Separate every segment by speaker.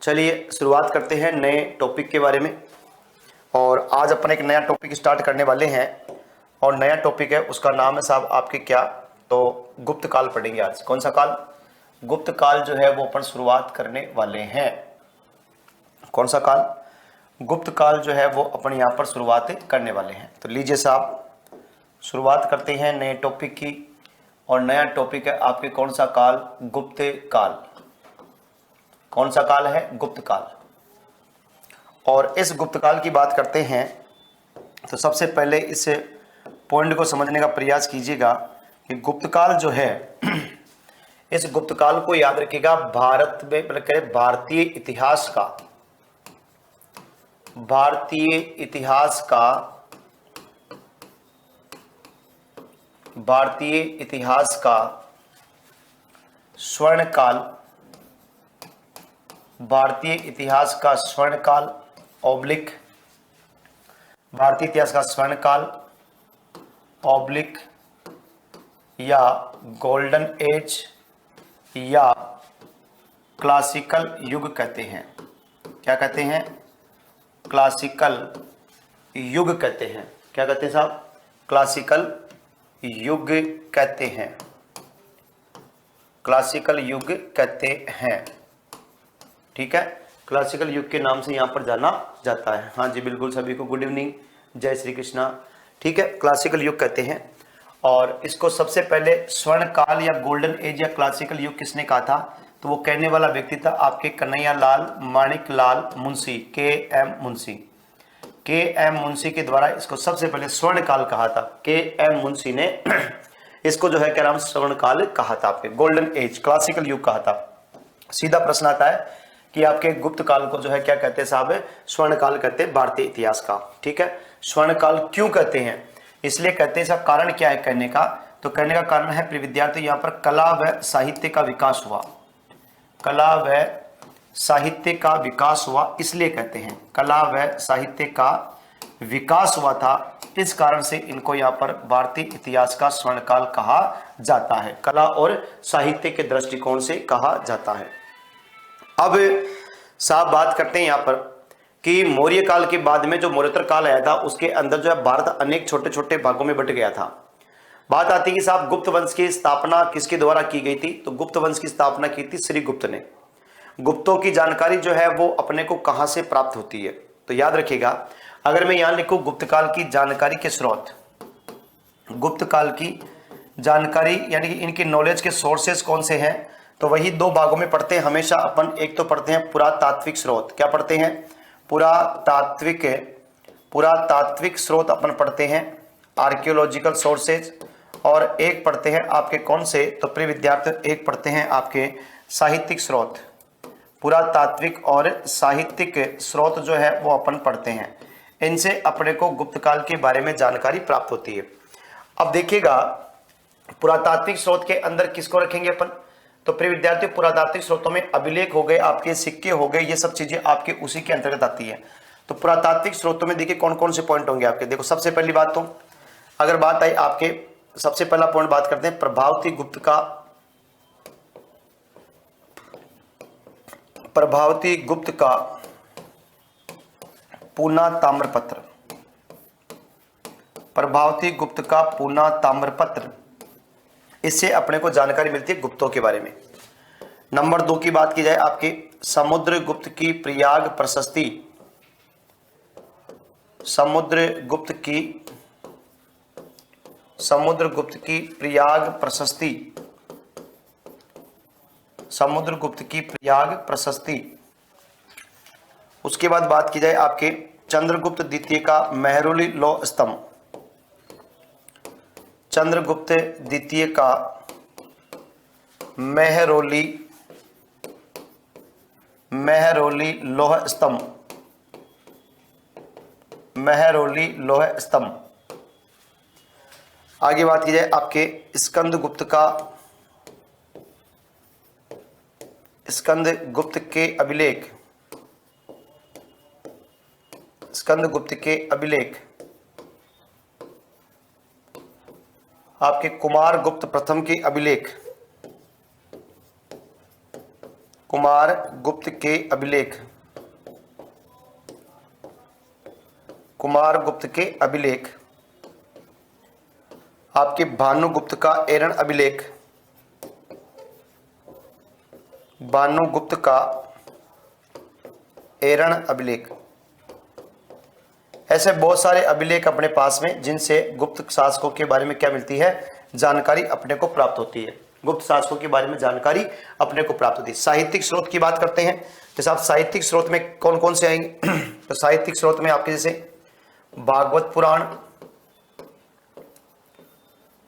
Speaker 1: चलिए शुरुआत करते हैं नए टॉपिक के बारे में। और आज अपन एक नया टॉपिक स्टार्ट करने वाले हैं और नया टॉपिक है, उसका नाम है साहब आपके क्या, तो गुप्त काल पढ़ेंगे आज। कौन सा काल? गुप्त काल जो है वो अपन शुरुआत करने वाले हैं। कौन सा काल? गुप्त काल जो है वो अपन यहाँ पर शुरुआत करने वाले हैं। तो लीजिए साहब शुरुआत करते हैं नए टॉपिक की। और नया टॉपिक है आपके कौन सा काल? गुप्त काल। कौन सा काल है? गुप्त काल। और इस गुप्त काल की बात करते हैं तो सबसे पहले इस पॉइंट को समझने का प्रयास कीजिएगा कि गुप्त काल जो है इस गुप्त काल को याद रखिएगा, भारत में मतलब भारतीय इतिहास का स्वर्ण काल, भारतीय इतिहास का स्वर्ण काल ऑब्लिक भारतीय इतिहास का स्वर्ण काल ऑब्लिक या गोल्डन एज या क्लासिकल युग कहते हैं। क्या कहते हैं? क्लासिकल युग कहते हैं। क्या कहते हैं साहब? क्लासिकल युग कहते हैं। क्लासिकल युग कहते हैं। ठीक है, क्लासिकल युग के नाम से यहां पर जाना जाता है। हाँ जी बिल्कुल, सभी को गुड इवनिंग, जय श्री कृष्णा। ठीक है, क्लासिकल युग कहते हैं। और इसको सबसे पहले स्वर्ण काल या गोल्डन एज या क्लासिकल युग किसने कहा था? तो वो कहने वाला व्यक्ति था आपके कन्हैया लाल माणिक लाल मुंशी, के.एम. मुंशी। के.एम. मुंशी के द्वारा इसको सबसे पहले स्वर्ण काल कहा था। के.एम. मुंशी ने इसको जो है क्या नाम, स्वर्ण काल कहा था, आपके गोल्डन एज क्लासिकल युग कहा था। सीधा प्रश्न आता है कि आपके गुप्त काल को जो है क्या कहते हैं साहब? स्वर्ण काल कहते हैं भारतीय इतिहास का। ठीक है, स्वर्ण काल क्यों कहते हैं? इसलिए कहते हैं, इसका कारण क्या है कहने का? तो कहने का कारण है प्रिय विद्यार्थी, यहाँ पर कला व साहित्य का विकास हुआ। कला व साहित्य का विकास हुआ, इसलिए कहते हैं कला व साहित्य का विकास हुआ था। इस कारण से इनको यहाँ पर भारतीय इतिहास का स्वर्ण काल कहा जाता है। कला और साहित्य के दृष्टिकोण से कहा जाता है। अब साहब बात करते हैं यहाँ पर कि मौर्य काल के बाद में जो मौर्योत्तर काल आया था उसके अंदर जो है भारत अनेक छोटे छोटे भागों में बट गया था। बात आती है कि साहब गुप्त वंश की स्थापना किसके द्वारा की गई थी? तो गुप्त वंश की स्थापना की थी श्री गुप्त ने। गुप्तों की जानकारी जो है वो अपने को कहां से प्राप्त होती है? तो याद रखिएगा, अगर मैं यहां लिखूं गुप्त काल की जानकारी के स्रोत, गुप्त काल की जानकारी यानी कि इनकी नॉलेज के सोर्सेस कौन से हैं? तो वही दो भागों में पढ़ते हैं हमेशा अपन। एक तो पढ़ते हैं पुरातात्विक स्रोत। क्या पढ़ते हैं? पुरातात्विक स्रोत अपन पढ़ते हैं, आर्कियोलॉजिकल सोर्सेज। और एक पढ़ते हैं आपके कौन से? तो प्रिय विद्यार्थी एक पढ़ते हैं आपके साहित्यिक स्रोत। पुरातात्विक और साहित्यिक स्रोत जो है वो अपन पढ़ते हैं। इनसे अपने को गुप्त काल के बारे में जानकारी प्राप्त होती है। अब देखिएगा पुरातात्विक स्रोत के अंदर किसको रखेंगे अपन? तो प्रिय विद्यार्थी पुरातात्विक स्रोतों में अभिलेख हो गए, आपके सिक्के हो गए, ये सब चीजें आपके उसी के अंतर्गत आती है। तो पुरातात्विक स्रोतों में देखिए कौन कौन से पॉइंट होंगे आपके। देखो सबसे पहली बात, तो अगर बात आई आपके, सबसे पहला पॉइंट बात करते हैं प्रभावती गुप्त का पूना ताम्रपत्र। प्रभावती गुप्त का पूना ताम्रपत्र, इससे अपने को जानकारी मिलती है गुप्तों के बारे में। नंबर 2 की बात की जाए आपके समुद्रगुप्त की प्रयाग प्रशस्ति। समुद्रगुप्त की प्रयाग प्रशस्ति। समुद्रगुप्त की प्रयाग प्रशस्ति। उसके बाद बात की जाए आपके चंद्रगुप्त द्वितीय का मेहरौली लौह स्तंभ। चंद्रगुप्त द्वितीय का मेहरौली लौह स्तंभ। मेहरौली लौह स्तंभ। आगे बात की जाए आपके स्कंदगुप्त के अभिलेख। स्कंदगुप्त के अभिलेख आपके कुमारगुप्त प्रथम के अभिलेख। कुमार गुप्त के अभिलेख, कुमार गुप्त के अभिलेख, आपके भानुगुप्त का एरण अभिलेख, भानुगुप्त का एरण अभिलेख। ऐसे बहुत सारे अभिलेख अपने पास में जिनसे गुप्त शासकों के बारे में क्या मिलती है, जानकारी अपने को प्राप्त होती है। गुप्त शासकों के बारे में जानकारी अपने को प्राप्त होती है। साहित्यिक स्रोत की बात करते हैं, जैसे आप साहित्यिक स्रोत में कौन कौन से आएंगे तो साहित्यिक स्रोत में आपके जैसे भागवत पुराण,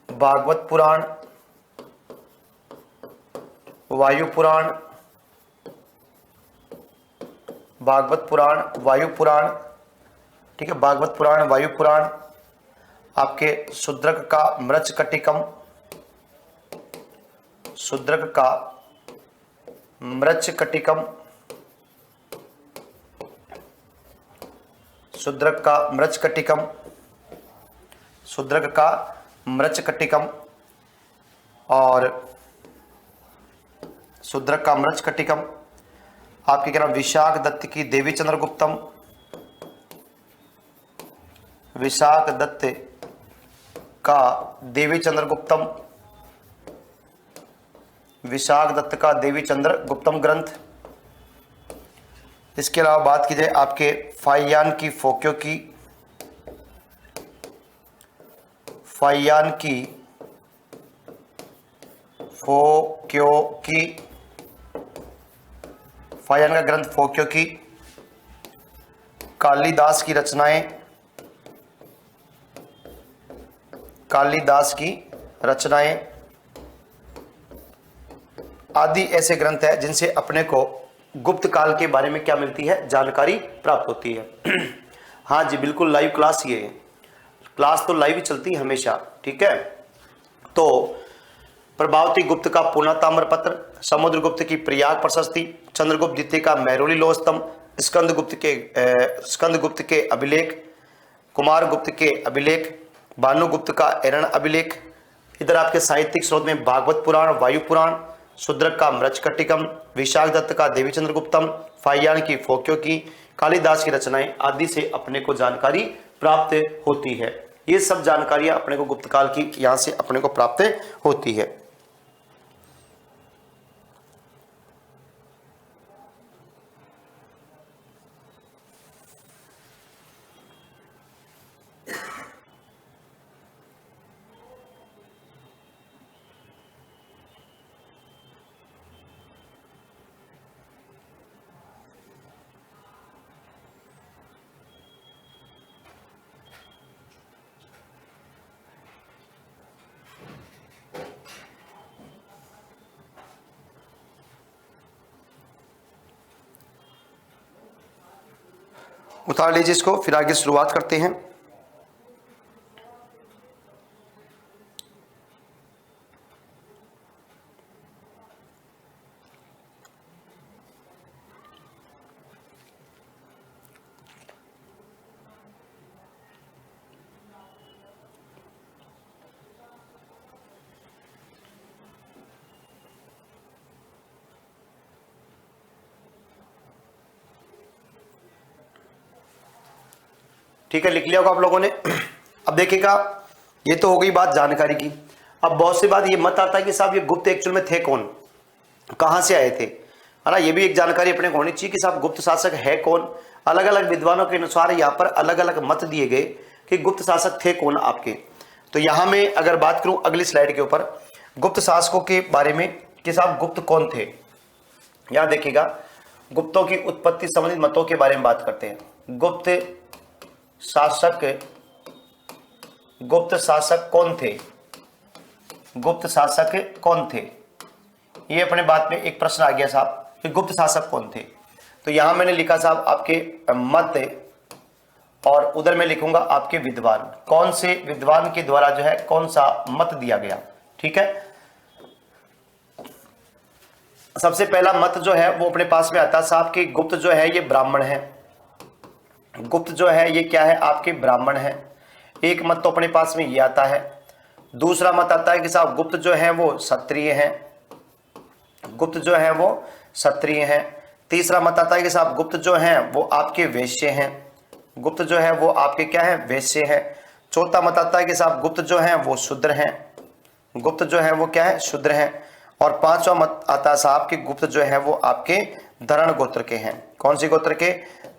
Speaker 1: भागवत पुराण, वायु पुराण, भागवत पुराण, वायु पुराण, ठीक है, भागवत पुराण, वायु पुराण, आपके शूद्रक का मृच्छकटिकम, शूद्रक का मृच्छकटिकम, शूद्रक का मृच्छकटिकम, शूद्रक का मृच्छकटिकम और शूद्रक का मृच्छकटिकम, आपके क्या नाम, विशाख दत्त की देवी चंद्रगुप्तम, विशाख दत्त का देवी चंद्रगुप्तम, विशाख दत्त का देवी चंद्रगुप्तम ग्रंथ। इसके अलावा बात की जाए आपके फाइयान की फोक्यो की, फाइयान की फोक्यो की, फाइयान का ग्रंथ फोक्यो की, कालिदास की रचनाएं, कालिदास की रचनाएं आदि ऐसे ग्रंथ है जिनसे अपने को गुप्त काल के बारे में क्या मिलती है, जानकारी प्राप्त होती है। हाँ जी बिल्कुल, लाइव क्लास ये है, क्लास तो लाइव ही चलती है हमेशा, ठीक है। तो प्रभावती गुप्त का पूर्णा ताम्रपत्र, समुद्रगुप्त की प्रयाग प्रशस्ति, चंद्रगुप्त द्वितीय का मेहरौली लौह स्तंभ, स्कंदगुप्त के अभिलेख, कुमार गुप्त के अभिलेख, भानुगुप्त का एरण अभिलेख। इधर आपके साहित्यिक स्रोत में भागवत पुराण, वायु पुराण, शूद्रक का मृच्छकटिकम, विशाख दत्त का देवी चंद्रगुप्तम, फाइयान की फोक्यो की, कालिदास की रचनाएं आदि से अपने को जानकारी प्राप्त होती है। ये सब जानकारियां अपने को गुप्त काल की यहां से अपने को प्राप्त होती है। उतार लीजिए इसको, फिर आगे शुरुआत करते हैं। ठीक है, लिख लिया होगा आप लोगों ने। अब देखिएगा, ये तो हो गई बात जानकारी की। अब बहुत सी बात ये मत आता है कि साहब ये गुप्त एक्चुअल में थे कौन, कहां से आए थे, है ना। ये भी एक जानकारी अपने को होनी चाहिए कि साहब गुप्त शासक है कौन। अलग अलग विद्वानों के अनुसार यहाँ पर अलग अलग मत दिए गए कि गुप्त शासक थे कौन आपके। तो यहाँ में अगर बात करूं अगली स्लाइड के ऊपर गुप्त शासकों के बारे में कि साहब गुप्त कौन थे, यहां देखिएगा गुप्तों की उत्पत्ति संबंधित मतों के बारे में बात करते हैं। गुप्त शासक कौन थे, गुप्त शासक कौन थे, ये अपने बात में एक प्रश्न आ गया साहब कि गुप्त शासक कौन थे। तो यहां मैंने लिखा साहब आपके मत, और उधर मैं लिखूंगा आपके विद्वान, कौन से विद्वान के द्वारा जो है कौन सा मत दिया गया। ठीक है, सबसे पहला मत जो है वो अपने पास में आता है साहब कि गुप्त जो है ये ब्राह्मण है। गुप्त जो है ये क्या है, आपके ब्राह्मण है। एक मत तो अपने पास में ये आता है। दूसरा मत आता है कि साहब गुप्त जो है वो क्षत्रिय हैं। गुप्त जो है वो क्षत्रिय हैं। तीसरा मत आता है कि साहब गुप्त जो हैं वो आपके वैश्य हैं, गुप्त जो है वो आपके क्या है, वैश्य है। चौथा मत आता है कि साहब गुप्त जो हैं वो शूद्र हैं, गुप्त जो है वो क्या है, शूद्र हैं। और पांचवा मत आता है साहब कि गुप्त जो है वो आपके धरण गोत्र के हैं। कौन सी गोत्र के,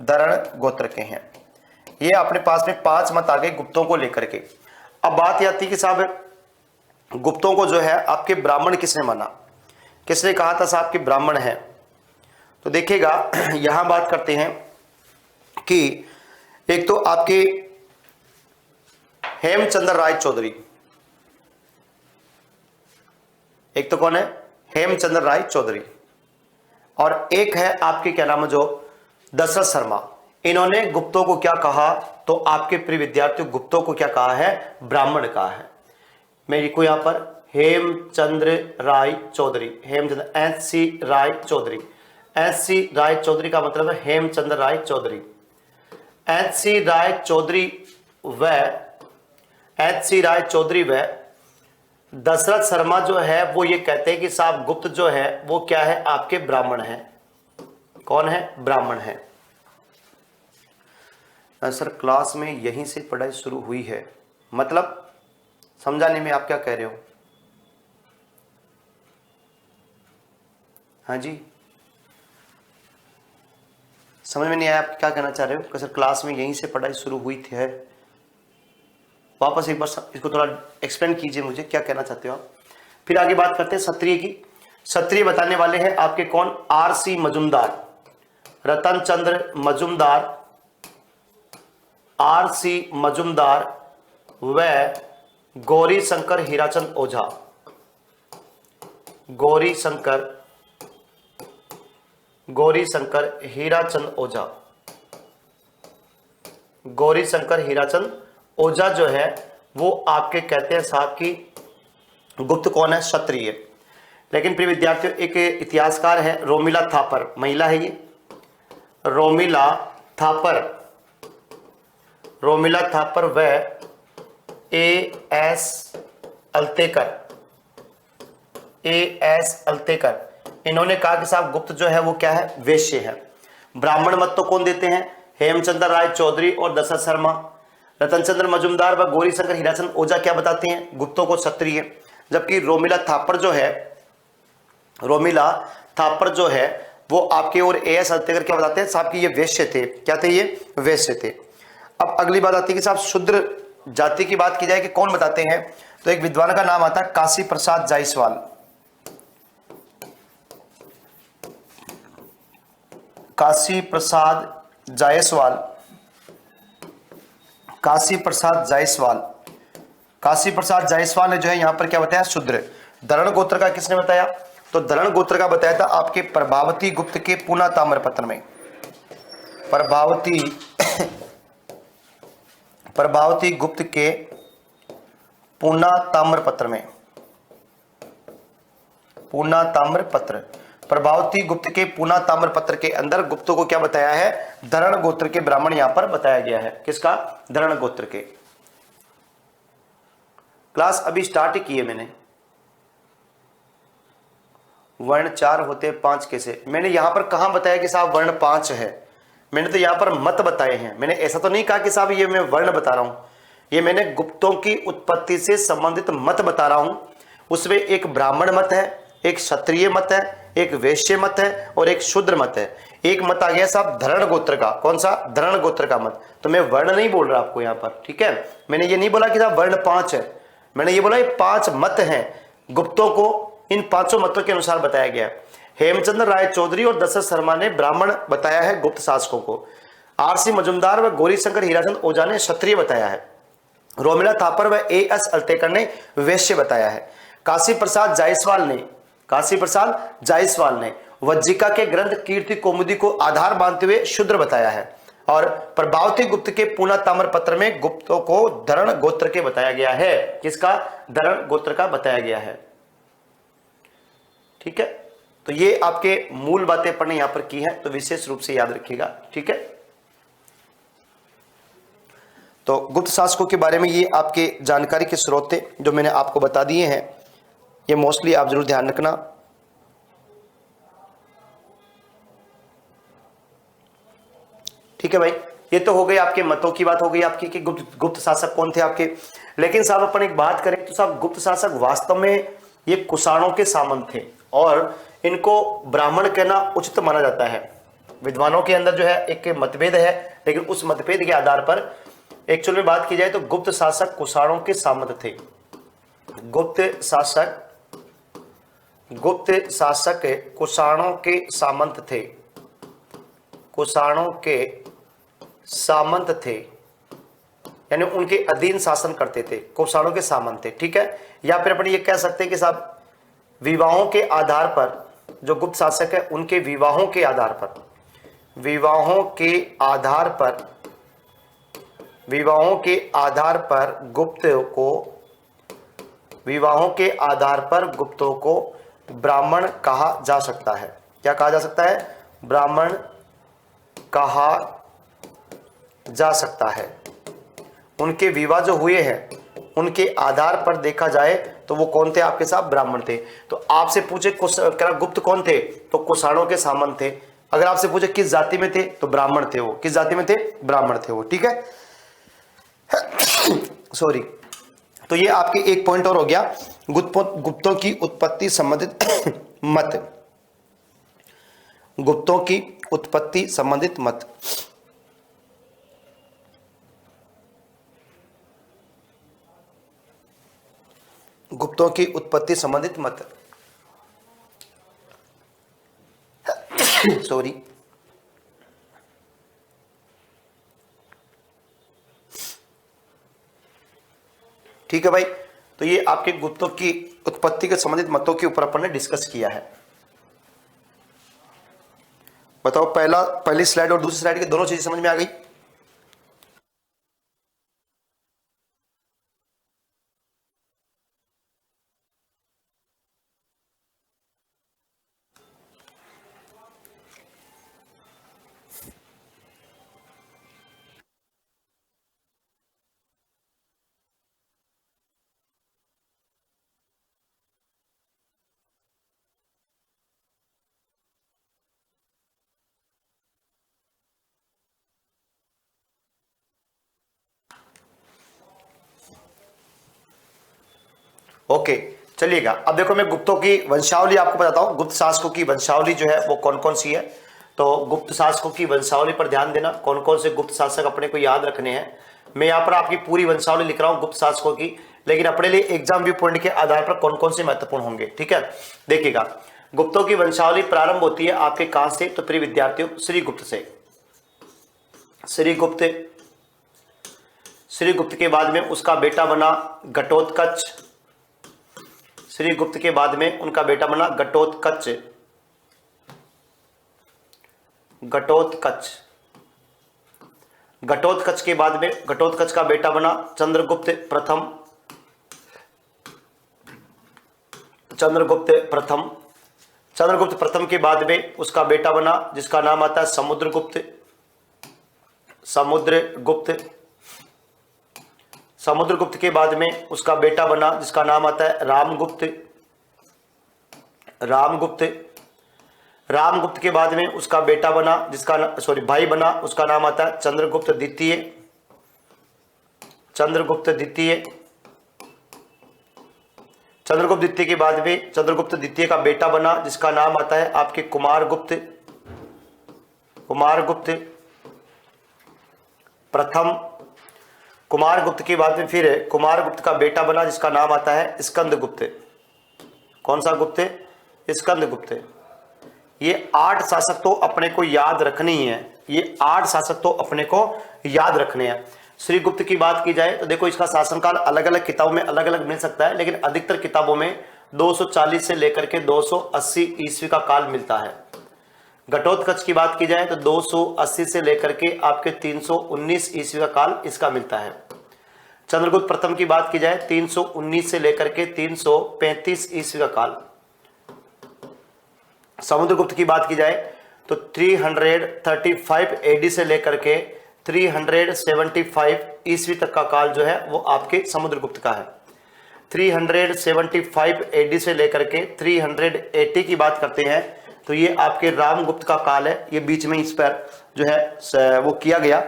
Speaker 1: धरण गोत्र के हैं। ये अपने पास में 5 मत आ गए गुप्तों को लेकर के। अब बात यह आती है कि साहब गुप्तों को जो है आपके ब्राह्मण किसने माना, किसने कहा था साहब कि ब्राह्मण है। तो देखिएगा यहां बात करते हैं कि एक तो आपके हेमचंद्र राय चौधरी, एक तो कौन है, हेमचंद्र राय चौधरी, और एक है आपके क्या नाम है जो दशरथ शर्मा। इन्होंने गुप्तों को क्या कहा, तो आपके प्रिय विद्यार्थियों गुप्तों को क्या कहा है, ब्राह्मण कहा है। मैं लिखू यहां पर हेमचंद्र राय चौधरी, हेमचंद्र एच.सी. राय चौधरी। एच.सी. राय चौधरी का मतलब है हेमचंद्र राय चौधरी। एच.सी. राय चौधरी व एच.सी. राय चौधरी व दशरथ शर्मा जो है वो ये कहते हैं कि साहब गुप्त जो है वो क्या है, आपके ब्राह्मण है। कौन है, ब्राह्मण है। सर क्लास में यहीं से पढ़ाई शुरू हुई है, मतलब समझाने में आप क्या कह रहे हो? हाँ जी, समझ में नहीं आया आप क्या कहना चाह रहे हो? कि सर क्लास में यहीं से पढ़ाई शुरू हुई थी है। वापस एक बार इसको थोड़ा एक्सप्लेन कीजिए मुझे, क्या कहना चाहते हो आप। फिर आगे बात करते हैं क्षत्रिय की। क्षत्रिय बताने वाले हैं आपके कौन, आर.सी. मजुमदार, रतन चंद्र मजुमदार, आर.सी. मजुमदार व गौरी शंकर हीराचंद ओझा। गौरी शंकर हीराचंद ओझा, गौरी शंकर हीराचंद ओझा जो है वो आपके कहते हैं साहब की गुप्त कौन है, क्षत्रिय। लेकिन प्रिय विद्यार्थियों एक इतिहासकार है रोमिला थापर, महिला है ये, रोमिला थापर, रोमिला थापर व ए.एस. अल्तेकर, इन्होंने कहा कि साहब गुप्त जो है वो क्या है, वैश्य है। ब्राह्मण मत तो कौन देते हैं, हेमचंद्र राय चौधरी और दशरथ शर्मा। रतन चंद्र मजुमदार व गौरी शंकर हीराचंद ओझा क्या बताते हैं, गुप्तों को क्षत्रिय। जबकि रोमिला थापर जो है वो आपके और ए.एस. अल्तेकर क्या बताते हैं साहब कि ये वैश्य थे। क्या थे, ये वैश्य थे। अब अगली बात आती है कि साहब शूद्र जाति की बात की जाए कि कौन बताते हैं, तो एक विद्वान का नाम आता है काशी प्रसाद जायसवाल। काशी प्रसाद जायसवाल ने जो है यहां पर क्या बताया, शूद्र। धरण गोत्र का किसने बताया, तो धरण गोत्र का बताया था आपके प्रभावती गुप्त के पूना ताम्रपत्र में। प्रभावती गुप्त के पूना ताम्रपत्र में, पूना ताम्रपत्र, प्रभावती गुप्त के पूना ताम्रपत्र के अंदर गुप्तों को क्या बताया है, धरण गोत्र के ब्राह्मण यहां पर बताया गया है। किसका, धरण गोत्र के। क्लास अभी स्टार्ट ही की है मैंने। वर्ण 4 होते 5 कैसे, मैंने यहां पर कहां बताया कि साहब वर्ण 5 है। मैंने तो यहां पर मत बताए हैं, मैंने ऐसा तो नहीं कहा कि साहब ये मैं वर्ण बता रहा हूं। ये मैंने गुप्तों की उत्पत्ति से संबंधित मत बता रहा हूं। उसमें एक ब्राह्मण मत है, एक क्षत्रिय मत है, एक वैश्य मत है और एक शूद्र मत है। एक मत आ गया साहब धरण गोत्र का। कौन सा, धरण गोत्र का मत। तो मैं वर्ण नहीं बोल रहा आपको यहां पर, ठीक है। मैंने ये नहीं बोला कि साहब वर्ण 5 है, मैंने ये बोला ये 5 मत हैं। गुप्तों को इन 5 मतों के अनुसार बताया गया। हेमचंद्र राय चौधरी और दशरथ शर्मा ने ब्राह्मण बताया है गुप्त शासकों को। आर.सी. मजुमदार व गौरी शंकर हीराचंद ओझा ने क्षत्रिय बताया है। रोमिला थापर व ए.एस. अल्तेकर ने वैश्य बताया है। काशी प्रसाद जायसवाल ने वज्जिका के ग्रंथ कीर्ति कौमुदी को आधार मानते हुए शूद्र बताया है। और प्रभावती गुप्त के पूना ताम्रपत्र में गुप्तों को धरण गोत्र के बताया गया है। किसका, धरण गोत्र का बताया गया है। ठीक है, तो ये आपके मूल बातें पढ़ने यहां पर की है, तो विशेष रूप से याद रखिएगा। ठीक है, तो गुप्त शासकों के बारे में ये आपके जानकारी के स्रोत थे जो मैंने आपको बता दिए हैं। ये मोस्टली आप जरूर ध्यान रखना। है भाई, ये तो हो गई आपके मतों की बात हो गई आपकी कि गुप्त शासक कौन थे आपके। लेकिन साहब अपन एक बात करें तो साहब गुप्त शासक वास्तव में ये कुषाणों के सामंत थे और इनको ब्राह्मण कहना उचित माना जाता है। विद्वानों के अंदर जो है एक मतभेद है, लेकिन उस मतभेद के आधार पर एक्चुअल में बात की जाए तो गुप्त शासक कुषाणों के सामंत थे। गुप्त शासक कुषाणों के सामंत थे, कुषाणों के सामंत थे, यानी उनके अधीन शासन करते थे, कुषाणों के सामंत थे। ठीक है, या फिर अपन ये कह सकते हैं कि साहब विवाहों के आधार पर जो गुप्त शासक है उनके विवाहों के आधार पर, विवाहों के आधार पर गुप्तों को ब्राह्मण कहा जा सकता है। क्या कहा जा सकता है? ब्राह्मण कहा जा सकता है। उनके विवाह जो हुए हैं उनके आधार पर देखा जाए तो वो कौन थे आपके साथ? ब्राह्मण थे। तो आपसे पूछे गुप्त कौन थे तो कुषाणों के सामंत थे। अगर आपसे पूछे किस जाति में थे तो ब्राह्मण थे वो। किस जाति में थे? ब्राह्मण थे वो। ठीक है, सॉरी। तो ये आपके एक पॉइंट और हो गया, गुप्तों की उत्पत्ति संबंधित मत। गुप्तों की उत्पत्ति संबंधित मत। गुप्तों की उत्पत्ति संबंधित मत, सॉरी। ठीक है भाई, तो ये आपके गुप्तों की उत्पत्ति के संबंधित मतों के ऊपर अपन ने डिस्कस किया है। बताओ, पहली स्लाइड और दूसरी स्लाइड की दोनों चीजें समझ में आ गई? ओके, चलिएगा। अब देखो मैं गुप्तों की वंशावली आपको बताता हूं। गुप्त शासकों की वंशावली जो है वो कौन कौन सी है। तो गुप्त शासकों की वंशावली पर ध्यान देना, कौन कौन से गुप्त शासक अपने को याद रखने हैं। मैं यहाँ पर आपकी पूरी वंशावली लिख रहा हूँ गुप्त शासकों की, लेकिन अपने लिए एग्जाम व्यू पॉइंट के आधार पर कौन कौन से महत्वपूर्ण होंगे। ठीक है, देखिएगा। गुप्तों की वंशावली प्रारंभ होती है आपके कहां से? तो प्रिय विद्यार्थियों, श्रीगुप्त से। श्रीगुप्त के बाद में उसका बेटा बना घटोत्कच। श्रीगुप्त के बाद में उनका बेटा बना घटोत्कच। घटोत्कच के बाद में घटोत्कच का बेटा बना चंद्रगुप्त प्रथम। चंद्रगुप्त प्रथम के बाद में उसका बेटा बना जिसका नाम आता है समुद्रगुप्त। समुद्रगुप्त के बाद में उसका बेटा बना जिसका नाम आता है रामगुप्त। रामगुप्त के बाद में उसका बेटा बना भाई बना, उसका नाम आता है चंद्रगुप्त द्वितीय। चंद्रगुप्त द्वितीय के बाद में चंद्रगुप्त द्वितीय का बेटा बना जिसका नाम आता है आपके कुमारगुप्त प्रथम। कुमारगुप्त के बाद में फिर कुमारगुप्त का बेटा बना जिसका नाम आता है स्कंदगुप्त। कौन सा गुप्त? स्कंदगुप्त। ये 8 शासक तो अपने को याद रखने ही है। ये 8 शासक तो अपने को याद रखने हैं। श्रीगुप्त की बात की जाए तो देखो इसका शासनकाल अलग अलग किताबों में अलग अलग मिल सकता है, लेकिन अधिकतर किताबों में 240 से लेकर के 280 ईस्वी का काल मिलता है। घटोत्कच की बात की जाए तो 280 से लेकर के आपके 319 ईस्वी का काल इसका मिलता है। चंद्रगुप्त प्रथम की बात की जाए 319 से लेकर के 335 ईस्वी का काल। समुद्रगुप्त की बात की जाए तो 335 एडी से लेकर के 375 ईस्वी तक का काल जो है वो आपके समुद्रगुप्त का है। 375 एडी से लेकर के 380 की बात करते हैं तो ये आपके रामगुप्त का काल है। ये बीच में इस पर जो है वो किया गया।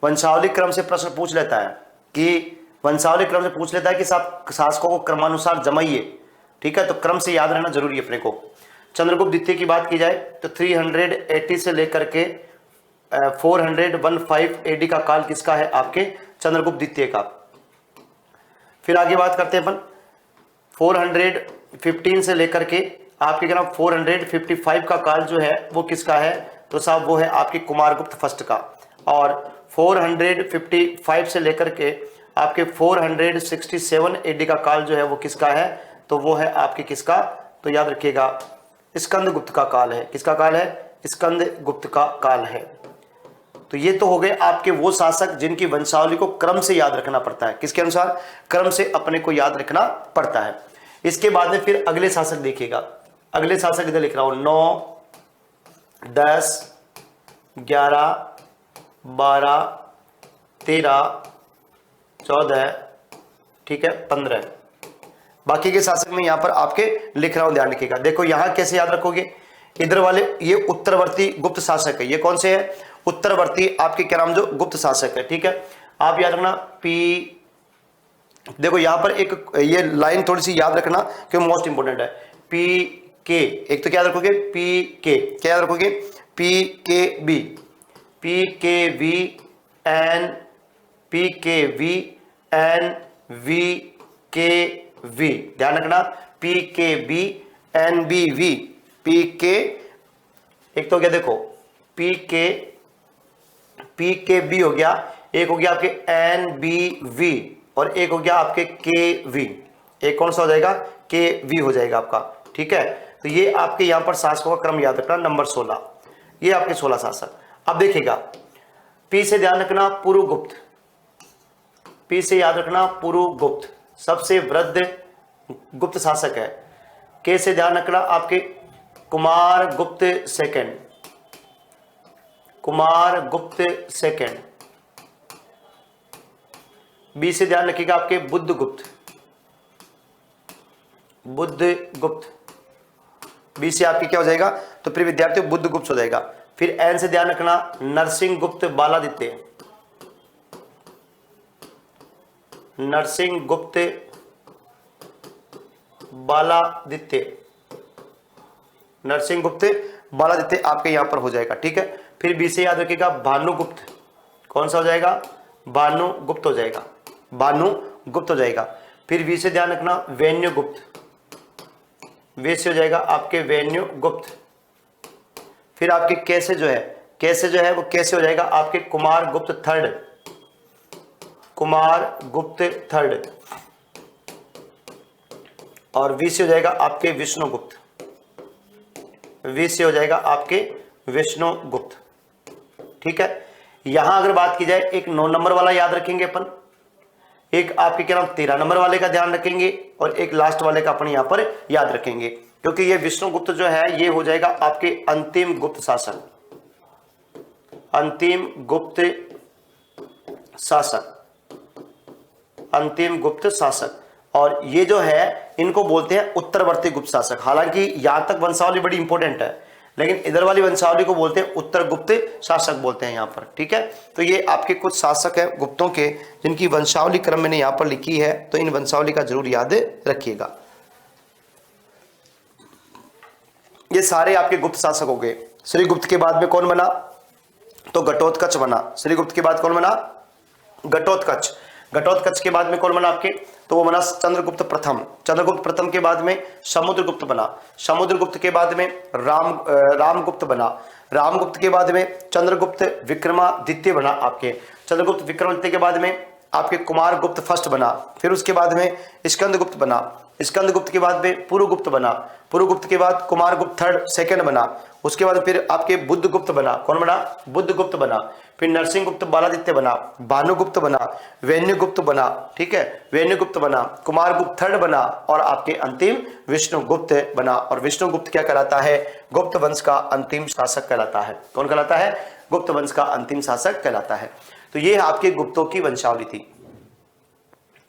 Speaker 1: वंशावली क्रम से प्रश्न पूछ लेता है कि वंशावली क्रम से पूछ लेता है कि शासकों को क्रमानुसार जमाइए, ठीक है, तो क्रम से याद रहना जरूरी है अपने को। चंद्रगुप्त द्वितीय की बात की जाए तो 380 से लेकर के 415 एडी का काल किसका है? आपके चंद्रगुप्त द्वितीय का। फिर आगे बात करते हैं अपन 415 से लेकर के आपके क्या नाम 455 का काल जो है वो किसका है? तो साहब वो है आपके कुमारगुप्त फर्स्ट का। और 455 से लेकर के आपके 467 एडी का काल जो है वो किसका है? तो वो है आपके किसका? तो याद रखिएगा स्कंदगुप्त का काल है। किसका काल है? स्कंदगुप्त का काल है। तो ये तो हो गए आपके वो शासक जिनकी वंशावली को क्रम से याद रखना पड़ता है। किसके अनुसार? क्रम से अपने को याद रखना पड़ता है। इसके बाद में फिर अगले शासक देखिएगा। अगले शासक इधर लिख रहा हूं 9, 10, 11, 12, 13, 14, ठीक है, 15। बाकी के शासक में यहां पर आपके लिख रहा हूं, ध्यान रखिएगा। देखो यहां कैसे याद रखोगे? इधर वाले ये उत्तरवर्ती गुप्त शासक है। ये कौन से है? उत्तरवर्ती आपके क्या नाम जो गुप्त शासक है, ठीक है। आप याद रखना पी, देखो यहां पर एक ये लाइन थोड़ी सी याद रखना क्योंकि मोस्ट इंपोर्टेंट है। पी के, एक तो क्या याद रखोगे? पी के, क्या याद रखोगे? P K B, P K V N, P K V N V K V, ध्यान रखना P K B N B V, P K, एक तो हो गया देखो पी के बी हो गया, एक हो गया आपके एन बी वी और एक हो गया आपके के वी। एक कौन सा हो जाएगा? के वी हो जाएगा आपका, ठीक है। तो ये आपके यहां पर शासकों का क्रम याद रखना नंबर 16, ये आपके 16 शासक। अब देखिएगा पी से ध्यान रखना पुरुगुप्त, पी से याद रखना पुरुगुप्त सबसे वृद्ध गुप्त शासक है। के से ध्यान रखना आपके Kumaragupta second, Kumaragupta second. B से ध्यान रखिएगा आपके बुद्धगुप्त, बुद्धगुप्त। बी से आपके क्या हो जाएगा? तो प्रिय विद्यार्थियों बुद्धगुप्त हो जाएगा। फिर एन से ध्यान रखना नरसिंहगुप्त बालादित्य, नरसिंहगुप्त बालादित्य, नरसिंहगुप्त बालादित्य आपके यहां पर हो जाएगा, ठीक है। फिर बी से याद रखिएगा भानुगुप्त, कौन सा हो जाएगा? भानुगुप्त हो जाएगा, भानुगुप्त हो जाएगा। फिर वी से ध्यान रखना वैन्यगुप्त, वे से हो जाएगा आपके वैन्यगुप्त। फिर आपके कैसे जो है, कैसे जो है वो कैसे हो जाएगा आपके कुमारगुप्त थर्ड, कुमारगुप्त थर्ड। और वी से हो जाएगा आपके विष्णुगुप्त, वी से हो जाएगा आपके विष्णुगुप्त, ठीक है। यहां अगर बात की जाए एक 9 नंबर वाला याद रखेंगे अपन, एक आपके क्या नाम 13 नंबर वाले का ध्यान रखेंगे और एक लास्ट वाले का अपन यहां पर याद रखेंगे, क्योंकि ये विष्णुगुप्त जो है ये हो जाएगा आपके अंतिम गुप्त शासक, अंतिम गुप्त शासक, अंतिम गुप्त शासक। और ये जो है इनको बोलते हैं उत्तरवर्ती गुप्त शासक। हालांकि यहां तक वंशावली बड़ी इंपॉर्टेंट है, लेकिन इधर वाली वंशावली को बोलते हैं उत्तर गुप्त शासक बोलते हैं यहां पर, ठीक है। तो ये आपके कुछ शासक हैं गुप्तों के जिनकी वंशावली क्रम मैंने यहां पर लिखी है, तो इन वंशावली का जरूर याद रखिएगा। ये सारे आपके गुप्त शासक हो गए। श्रीगुप्त के बाद में कौन बना? तो घटोत्कच बना। श्रीगुप्त के बाद कौन बना? घटोत्कच। घटोत्कच के बाद में कौन बना आपके? तो वो बना चंद्रगुप्त प्रथम। चंद्रगुप्त प्रथम के बाद में समुद्रगुप्त बना। समुद्रगुप्त के बाद में रामगुप्त बना। रामगुप्त के बाद में चंद्रगुप्त विक्रमादित्य बना आपके। चंद्रगुप्त विक्रमादित्य के बाद में आपके कुमारगुप्त फर्स्ट बना। फिर उसके बाद में स्कंदगुप्त बना। स्कंदगुप्त के बाद में पुरुगुप्त बना। पुरुगुप्त के बाद कुमारगुप्त थर्ड सेकंड बना। उसके बाद फिर आपके बुद्धगुप्त बना। कौन बना? बुद्धगुप्त बना। फिर नरसिंहगुप्त बालादित्य बना, भानुगुप्त बना, वैन्यगुप्त बना, ठीक है, वैन्यगुप्त बना, कुमारगुप्त थर्ड बना और आपके अंतिम विष्णुगुप्त बना। और विष्णुगुप्त क्या कहलाता है? गुप्त वंश का अंतिम शासक कहलाता है। कौन कहलाता है? गुप्त वंश का अंतिम शासक कहलाता है। तो ये आपके गुप्तों की वंशावली थी,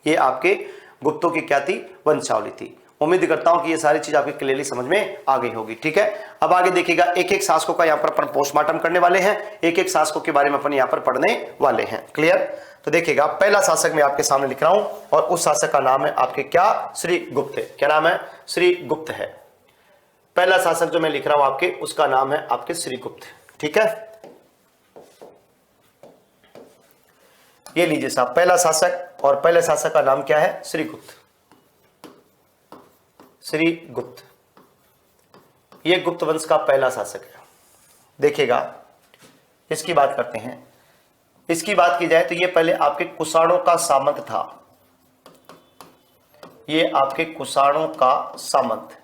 Speaker 1: ये आपके गुप्तों की क्या थी? वंशावली थी। उम्मीद करता हूं कि ये सारी चीज आपकी क्लियरली समझ में आ गई होगी। ठीक है, अब आगे देखिएगा, एक एक शासकों का यहाँ पर अपन पोस्टमार्टम करने वाले हैं, एक एक शासकों के बारे में अपन यहाँ पर पढ़ने वाले हैं। क्लियर? तो देखिएगा, पहला शासक मैं आपके सामने लिख रहा हूं और उस शासक का नाम है आपके क्या, श्री गुप्त। क्या नाम है? श्री गुप्त है। पहला शासक जो मैं लिख रहा हूं आपके, उसका नाम है आपके श्री गुप्त। ठीक है, ये लीजिए साहब, पहला शासक, और पहले शासक का नाम क्या है? श्री गुप्त। श्री गुप्त, ये गुप्त वंश का पहला शासक है। देखिएगा, इसकी बात करते हैं। इसकी बात की जाए तो ये पहले आपके कुषाणों का सामंत था। ये आपके कुषाणों का सामंत,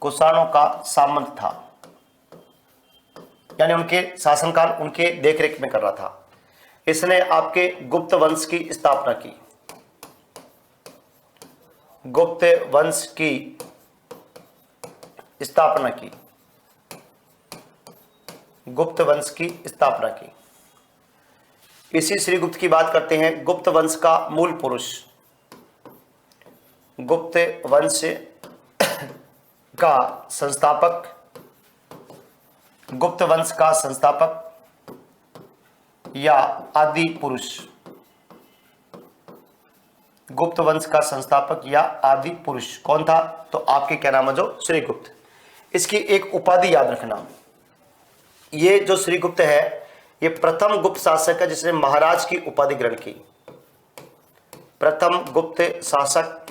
Speaker 1: कुषाणों का सामंत था, यानी उनके शासनकाल उनके देखरेख में कर रहा था। इसने आपके गुप्त वंश की स्थापना की, गुप्त वंश की स्थापना की, गुप्त वंश की स्थापना की। इसी श्री गुप्त की बात करते हैं। गुप्त वंश का मूल पुरुष, गुप्त वंश का संस्थापक, गुप्त वंश का संस्थापक या आदि पुरुष, गुप्त वंश का संस्थापक या आदि पुरुष कौन था? तो आपके क्या नाम है? जो श्री गुप्त। इसकी एक उपाधि याद रखना, ये जो श्री गुप्त है ये प्रथम गुप्त शासक है जिसने महाराज की उपाधि ग्रहण की। प्रथम गुप्त शासक,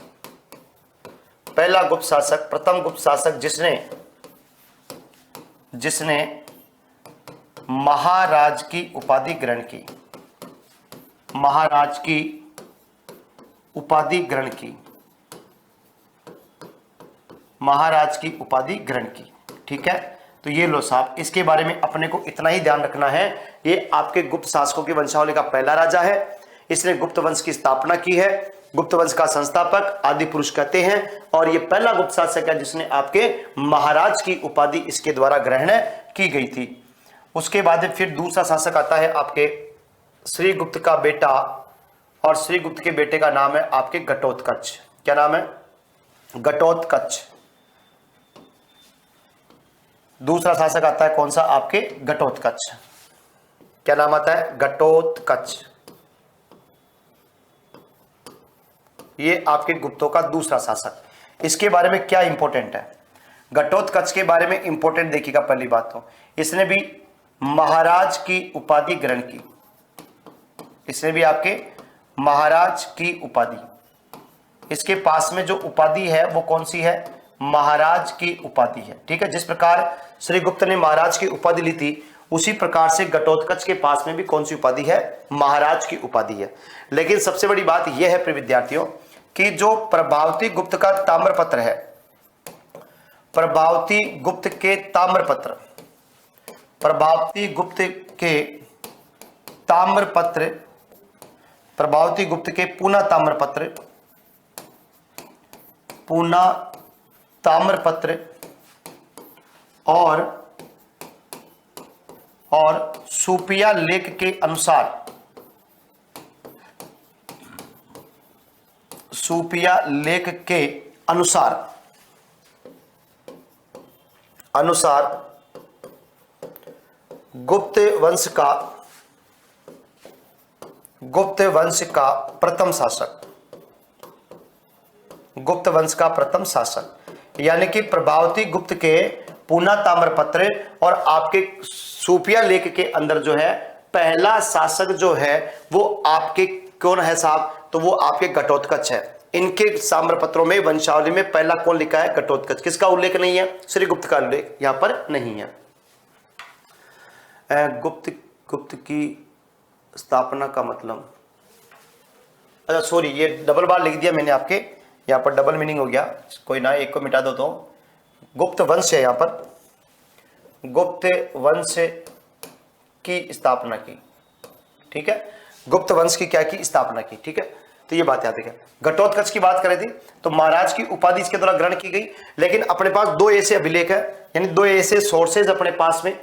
Speaker 1: पहला गुप्त शासक, प्रथम गुप्त शासक जिसने महाराज की उपाधि ग्रहण की, महाराज की उपाधि ग्रहण की, महाराज की उपाधि ग्रहण की। ठीक है, तो ये लो साहब, इसके बारे में अपने को इतना ही ध्यान रखना है, ये आपके गुप्त शासकों की वंशावली का पहला राजा है। इसने गुप्त वंश की स्थापना की है, गुप्त वंश का संस्थापक आदि पुरुष कहते हैं, और ये पहला गुप्त शासक है जिसने आपके महाराज की उपाधि इसके द्वारा ग्रहण की गई थी। उसके बाद फिर दूसरा शासक आता है आपके श्री गुप्त का बेटा, और श्री गुप्त के बेटे का नाम है आपके घटोत्कच। क्या नाम है? घटोत्कच। दूसरा शासक आता है कौन सा? आपके घटोत्कच। क्या नाम आता है? घटोत्कच। ये आपके गुप्तों का दूसरा शासक। इसके बारे में क्या इंपॉर्टेंट है? घटोत्कच के बारे में इंपॉर्टेंट देखिएगा। पहली बात तो इसने भी महाराज की उपाधि ग्रहण की, इसने भी आपके महाराज की उपाधि, इसके पास में जो उपाधि है वो कौन सी है? महाराज की उपाधि है। ठीक है, जिस प्रकार श्री गुप्त ने महाराज की उपाधि ली थी उसी प्रकार से घटोत्कच के पास में भी कौन सी उपाधि है? महाराज की उपाधि है। लेकिन सबसे बड़ी बात यह है प्रिय विद्यार्थियों कि जो प्रभावती गुप्त का ताम्रपत्र है, प्रभावती गुप्त के ताम्रपत्र, प्रभावती गुप्त के ताम्रपत्र, प्रभावती गुप्त के पूना ताम्रपत्र, पूना ताम्रपत्र और सूपिया लेख के अनुसार, सूपिया लेख के अनुसार गुप्त वंश का प्रथम शासक, गुप्त वंश का प्रथम शासक, यानी कि प्रभावती गुप्त के पूना ताम्रपत्र और आपके सूपिया लेख के अंदर जो है पहला शासक जो है वो आपके कौन है साहब? तो वो आपके घटोत्कच है। इनके ताम्रपत्रों में वंशावली में पहला कौन लिखा है? घटोत्कच। किसका उल्लेख नहीं है? श्री गुप्त का उल्लेख यहां पर नहीं है। गुप्त की स्थापना का मतलब, अच्छा सॉरी, ये डबल बार लिख दिया मैंने आपके, यहाँ पर डबल मीनिंग हो गया, कोई ना, एक को मिटा दो। तो गुप्त वंश है, यहाँ पर गुप्त वंश की स्थापना की। ठीक है, गुप्त वंश की क्या की? स्थापना की। ठीक है, तो ये बात याद रखिए। घटोत्कच की बात करें थी तो महाराज की उपाधि इसके द्वारा ग्रहण की गई, लेकिन अपने पास दो ऐसे अभिलेख है, यानी दो ऐसे सोर्सेज अपने पास में,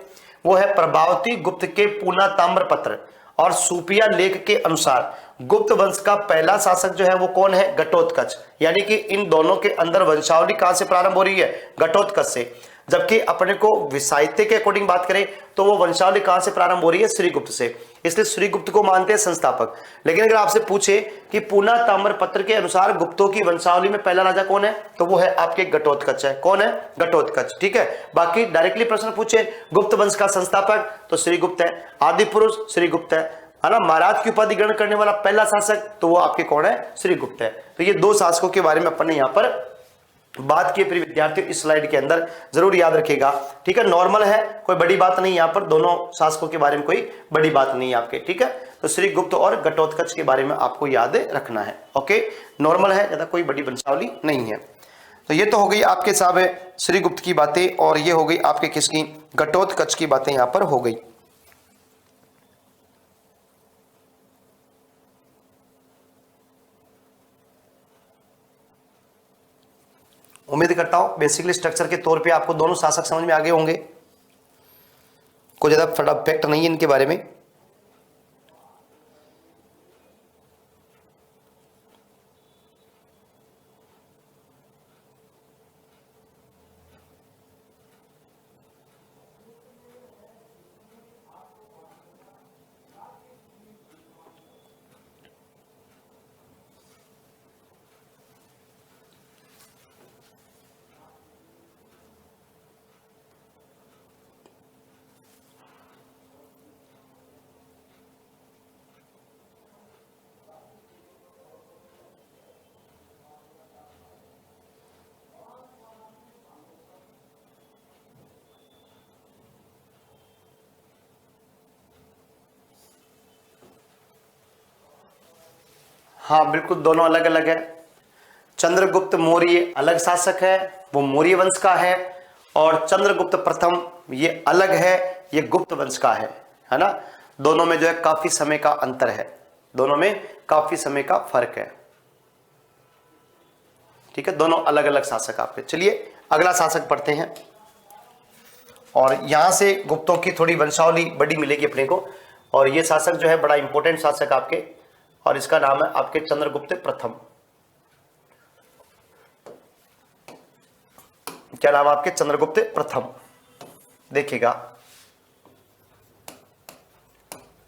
Speaker 1: वो है प्रभावती गुप्त के पूना ताम्रपत्र और सूपिया लेख के अनुसार गुप्त वंश का पहला शासक जो है वो कौन है? घटोत्कच। यानी कि इन दोनों के अंदर वंशावली कहां से प्रारंभ हो रही है? घटोत्कच से। जबकि अपने को साहित्य के अकॉर्डिंग बात करें तो वो वंशावली कहां से प्रारंभ हो रही है? श्रीगुप्त से। इसलिए श्रीगुप्त को मानते हैं संस्थापक। लेकिन अगर आपसे पूछे कि पूना ताम्रपत्र के अनुसार गुप्तों की वंशावली में पहला राजा कौन है, तो वो है आपके घटोत्कच है। कौन है? घटोत्कच। ठीक है। बाकी डायरेक्टली प्रश्न पूछे गुप्त वंश का संस्थापक तो श्रीगुप्त है, आदि पुरुष श्रीगुप्त है ना। महाराज की उपाधि ग्रहण करने वाला पहला शासक तो वो आपके कौन है? श्रीगुप्त है। तो ये दो शासकों के बारे में अपन ने यहां पर बात की। प्रिय विद्यार्थियों इस स्लाइड के अंदर जरूर याद रखिएगा। ठीक है। नॉर्मल है, कोई बड़ी बात नहीं, यहां पर दोनों शासकों के बारे में कोई बड़ी बात नहीं है आपके। ठीक है। तो श्रीगुप्त और घटोत्कच के बारे में आपको याद रखना है। ओके, नॉर्मल है, ज्यादा कोई बड़ी वंशावली नहीं है। तो ये तो हो गई आपके साहब श्रीगुप्त की बातें, और ये हो गई आपके किसकी? घटोत्कच की बातें यहां पर हो गई। उम्मीद करता हूं बेसिकली स्ट्रक्चर के तौर पे आपको दोनों शासक समझ में आ गए होंगे। कोई ज्यादा फटाफट नहीं है इनके बारे में। हाँ बिल्कुल, दोनों अलग अलग है। चंद्रगुप्त मौर्य अलग शासक है, वो मौर्य वंश का है। और चंद्रगुप्त प्रथम ये अलग है, ये गुप्त वंश का है ना। दोनों में जो है काफी समय का अंतर है, दोनों में काफी समय का फर्क है। ठीक है, दोनों अलग अलग शासक आपके। चलिए अगला शासक पढ़ते हैं, और यहां से गुप्तों की थोड़ी वंशावली बड़ी मिलेगी अपने को। और ये शासक जो है बड़ा इंपॉर्टेंट शासक आपके, और इसका नाम है आपके चंद्रगुप्त प्रथम। क्या नाम आपके? चंद्रगुप्त प्रथम। देखिएगा,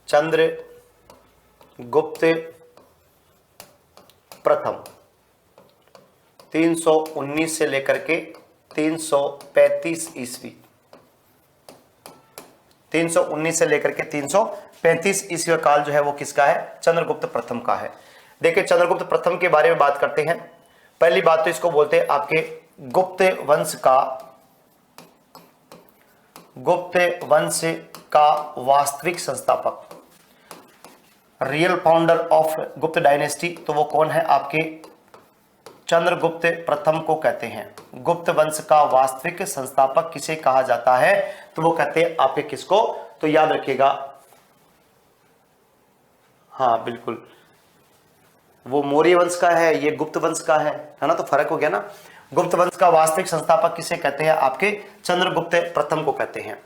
Speaker 1: चंद्रगुप्त प्रथम 319 से लेकर के 335 ईस्वी, 319 से लेकर के 335 ईस्वी काल जो है वो किसका है? चंद्रगुप्त प्रथम का है। देखिए चंद्रगुप्त प्रथम के बारे में बात करते हैं। पहली बात तो इसको बोलते हैं आपके गुप्त वंश का वास्तविक संस्थापक, रियल फाउंडर ऑफ गुप्त डायनेस्टी। तो वो कौन है? आपके चंद्रगुप्त प्रथम को कहते हैं। गुप्त वंश का वास्तविक संस्थापक किसे कहा जाता है? तो वो कहते हैं आपके किसको? तो याद रखिएगा, हाँ बिल्कुल, वो मौर्य वंश का है, ये गुप्त वंश का है ना। तो फर्क हो गया ना। गुप्त वंश का वास्तविक संस्थापक किसे कहते हैं? आपके चंद्रगुप्त प्रथम को कहते हैं।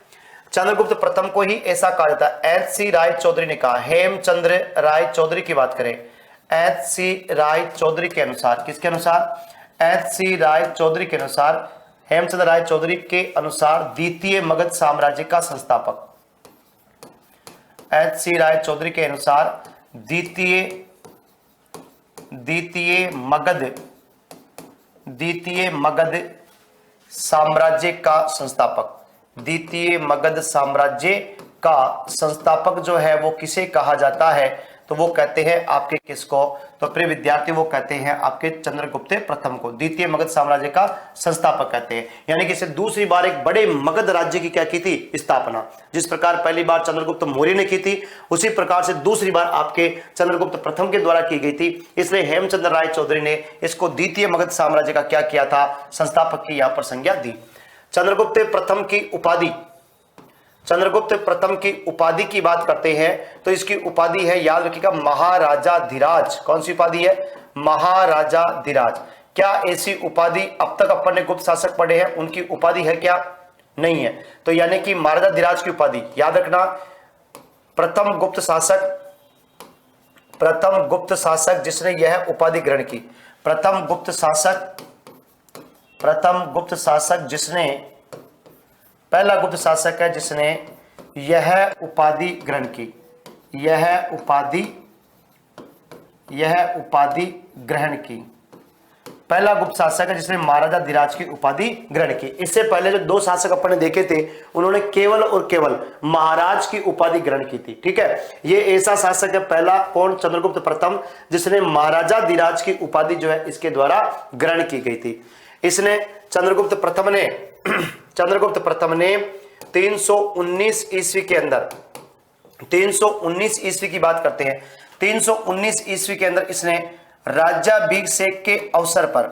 Speaker 1: चंद्रगुप्त प्रथम को ही ऐसा कहा जाता है, एच.सी. राय चौधरी ने कहा। हेमचंद्र राय चौधरी की बात करें, एच.सी. राय चौधरी के अनुसार, किसके अनुसार? एच.सी. राय चौधरी के अनुसार, हेमचंद्र राय चौधरी के अनुसार द्वितीय मगध साम्राज्य का संस्थापक। एच.सी. राय चौधरी के अनुसार द्वितीय मगध साम्राज्य का संस्थापक। द्वितीय मगध साम्राज्य का संस्थापक जो है वो किसे कहा जाता है? तो वो कहते हैं आपके किसको? तो प्रिय विद्यार्थी वो कहते हैं आपके चंद्रगुप्त प्रथम को द्वितीय मगध साम्राज्य का संस्थापक कहते हैं। यानी कि इसे दूसरी बार एक बड़े मगध राज्य की क्या की थी? स्थापना। जिस प्रकार पहली बार चंद्रगुप्त मौर्य ने की थी, उसी प्रकार से दूसरी बार आपके चंद्रगुप्त प्रथम के द्वारा की गई थी। इसलिए हेमचंद्र राय चौधरी ने इसको द्वितीय मगध साम्राज्य का क्या किया था? संस्थापक की यहां पर संज्ञा दी। चंद्रगुप्त प्रथम की उपाधि, चंद्रगुप्त प्रथम की उपाधि की बात करते हैं तो इसकी उपाधि है, याद रखिएगा, महाराजाधिराज। कौन सी उपाधि है? महाराजाधिराज। क्या ऐसी उपाधि अब तक अपन ने गुप्त शासक पढ़े हैं उनकी उपाधि है क्या? नहीं है। तो यानी कि महाराजाधिराज की उपाधि याद रखना। प्रथम गुप्त शासक प्रथम गुप्त शासक जिसने यह उपाधि ग्रहण की। प्रथम गुप्त शासक जिसने, पहला गुप्त शासक है जिसने यह उपाधि ग्रहण की, यह उपाधि ग्रहण की। पहला गुप्त शासक है जिसने महाराजा धीराज की उपाधि ग्रहण की। इससे पहले जो दो शासक अपन ने देखे थे उन्होंने केवल और केवल महाराज की उपाधि ग्रहण की थी। ठीक है, ये ऐसा शासक है पहला, कौन? चंद्रगुप्त प्रथम, जिसने महाराजा धीराज की उपाधि जो है इसके द्वारा ग्रहण की गई थी। इसने चंद्रगुप्त प्रथम ने 319 ईस्वी के अंदर, 319 ईस्वी की बात करते हैं, 319 ईस्वी के अंदर इसने राज्याभिषेक के अवसर पर,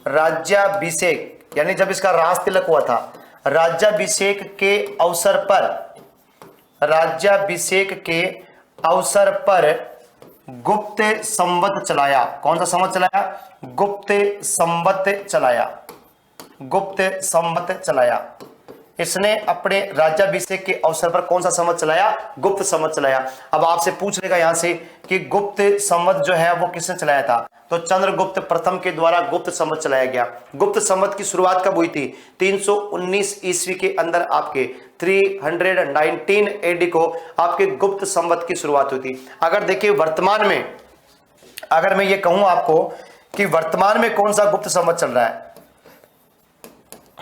Speaker 1: राज्याभिषेक यानी जब इसका राज तिलक हुआ था, राज्याभिषेक के अवसर पर, राज्याभिषेक के अवसर पर गुप्त संवत चलाया। कौन सा संवत चलाया? गुप्त संवत चलाया। इसने अपने राज्याभिषेक के अवसर पर कौन सा संवत चलाया? गुप्त संवत चलाया। अब आपसे पूछ लेगा यहां से कि गुप्त संवत जो है वो किसने चलाया था? तो चंद्रगुप्त प्रथम के द्वारा गुप्त संवत चलाया गया। गुप्त संवत की शुरुआत कब हुई थी? 319 ईस्वी के अंदर आपके 319 एडी को आपके गुप्त संवत की शुरुआत हुई थी। अगर देखिए वर्तमान में, अगर मैं ये कहूं आपको कि वर्तमान में कौन सा गुप्त संवत चल रहा है,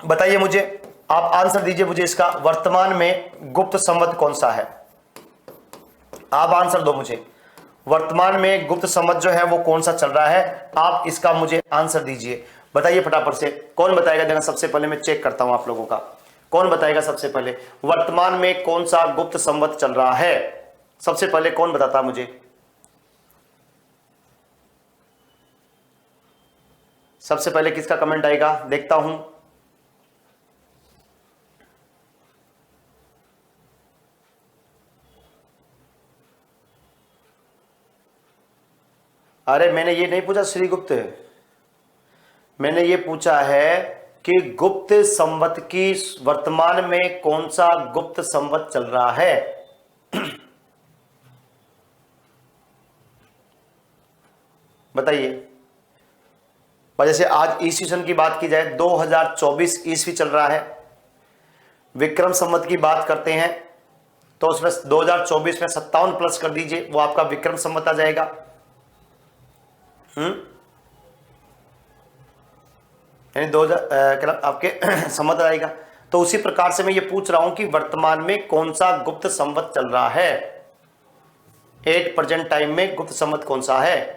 Speaker 1: बताइए मुझे, आप आंसर दीजिए मुझे इसका। वर्तमान में गुप्त संवत कौन सा है? आप आंसर दो मुझे, वर्तमान में गुप्त संवत जो है वो कौन सा चल रहा है? आप इसका मुझे आंसर दीजिए, बताइए फटाफट से। कौन बताएगा? देखना, सबसे पहले मैं चेक करता हूं आप लोगों का, कौन बताएगा सबसे पहले वर्तमान में कौन सा गुप्त संवत चल रहा है? सबसे पहले कौन बताता मुझे? सबसे पहले किसका कमेंट आएगा, देखता हूं। अरे मैंने ये नहीं पूछा श्रीगुप्त, मैंने ये पूछा है कि गुप्त संवत की वर्तमान में कौन सा गुप्त संवत चल रहा है। बताइए। जैसे आज ईस्वी सन की बात की जाए 2024 ईस्वी चल रहा है, विक्रम संवत की बात करते हैं तो उसमें 2024 में 57 प्लस कर दीजिए, वो आपका विक्रम संवत आ जाएगा। यानी 2000 आपके संवत आएगा। तो उसी प्रकार से मैं ये पूछ रहा हूं कि वर्तमान में कौन सा गुप्त संवत चल रहा है, एट प्रेजेंट टाइम में गुप्त संवत कौन सा है?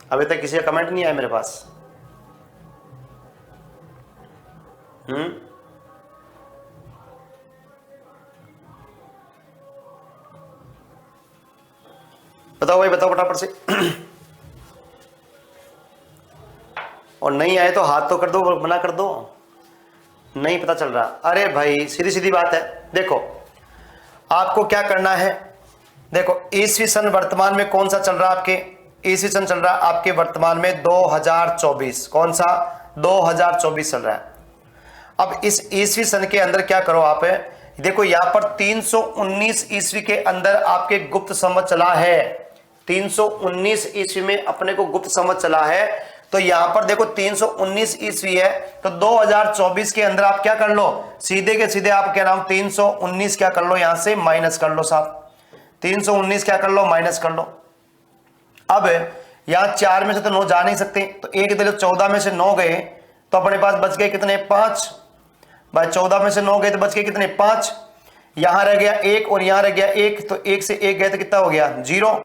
Speaker 1: अभी तक किसी का कमेंट नहीं आया मेरे पास। बताओ भाई, बताओ फटाफट से। और नहीं आए तो हाथ तो कर दो, मना कर दो, नहीं पता चल रहा। अरे भाई सीधी सीधी बात है, देखो आपको क्या करना है। देखो ईस्वी सन वर्तमान में कौन सा चल रहा है आपके? ईस्वी सन चल रहा है आपके वर्तमान में 2024। कौन सा? 2024 चल रहा है। अब इस ईस्वी सन के अंदर क्या करो आप, देखो यहां पर 319 ईस्वी के अंदर आपके गुप्त संवत चला है। 319 ईस्वी में अपने को गुप्त संवत चला है, तो यहां पर देखो 319 ईस्वी है, तो 2024 के अंदर आप क्या कर लो, सीधे के सीधे आप कह रहा हूं 319 क्या कर लो, यहां से माइनस कर लो साहब। 319 क्या कर लो, माइनस कर लो। अब यहां 4 में से तो 9 जा नहीं सकते, तो एक दे 14 में से 9 गए तो अपने पास बच गए कितने? 5। भाई 14 में से 9 गए तो बच गए कितने? 5। यहां रह गया 1 और यहां रह गया 1, तो 1 से 1 गए तो कितना हो गया? 0।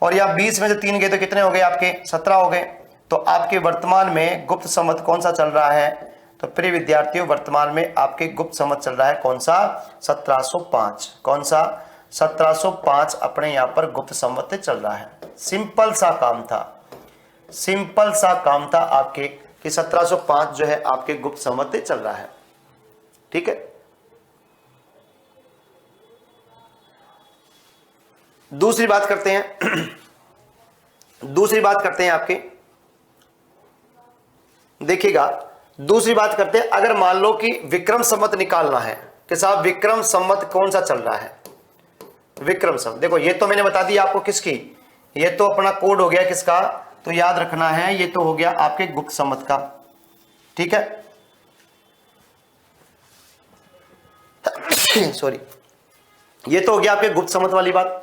Speaker 1: और यहां 20 में से 3 गए तो कितने हो गए आपके? 17 हो गए। तो आपके वर्तमान में गुप्त संवत कौन सा चल रहा है? तो प्रिय विद्यार्थियों, वर्तमान में आपके गुप्त संवत चल रहा है कौन सा? 1705। कौन सा? 1705 अपने यहां पर गुप्त संवत चल रहा है। सिंपल सा काम था, सिंपल सा काम था आपके कि 1705 जो है आपके गुप्त संवत चल रहा है। ठीक है, दूसरी बात करते हैं। दूसरी बात करते हैं आपके, देखिएगा दूसरी बात करते हैं, अगर मान लो कि विक्रम संवत निकालना है कि साहब विक्रम संवत कौन सा चल रहा है, विक्रम संवत। देखो ये तो मैंने बता दिया आपको किसकी, ये तो अपना कोड हो गया किसका, तो याद रखना है ये तो हो गया आपके गुप्त संवत का, ठीक है सॉरी, ये तो हो गया आपके गुप्त संवत वाली बात।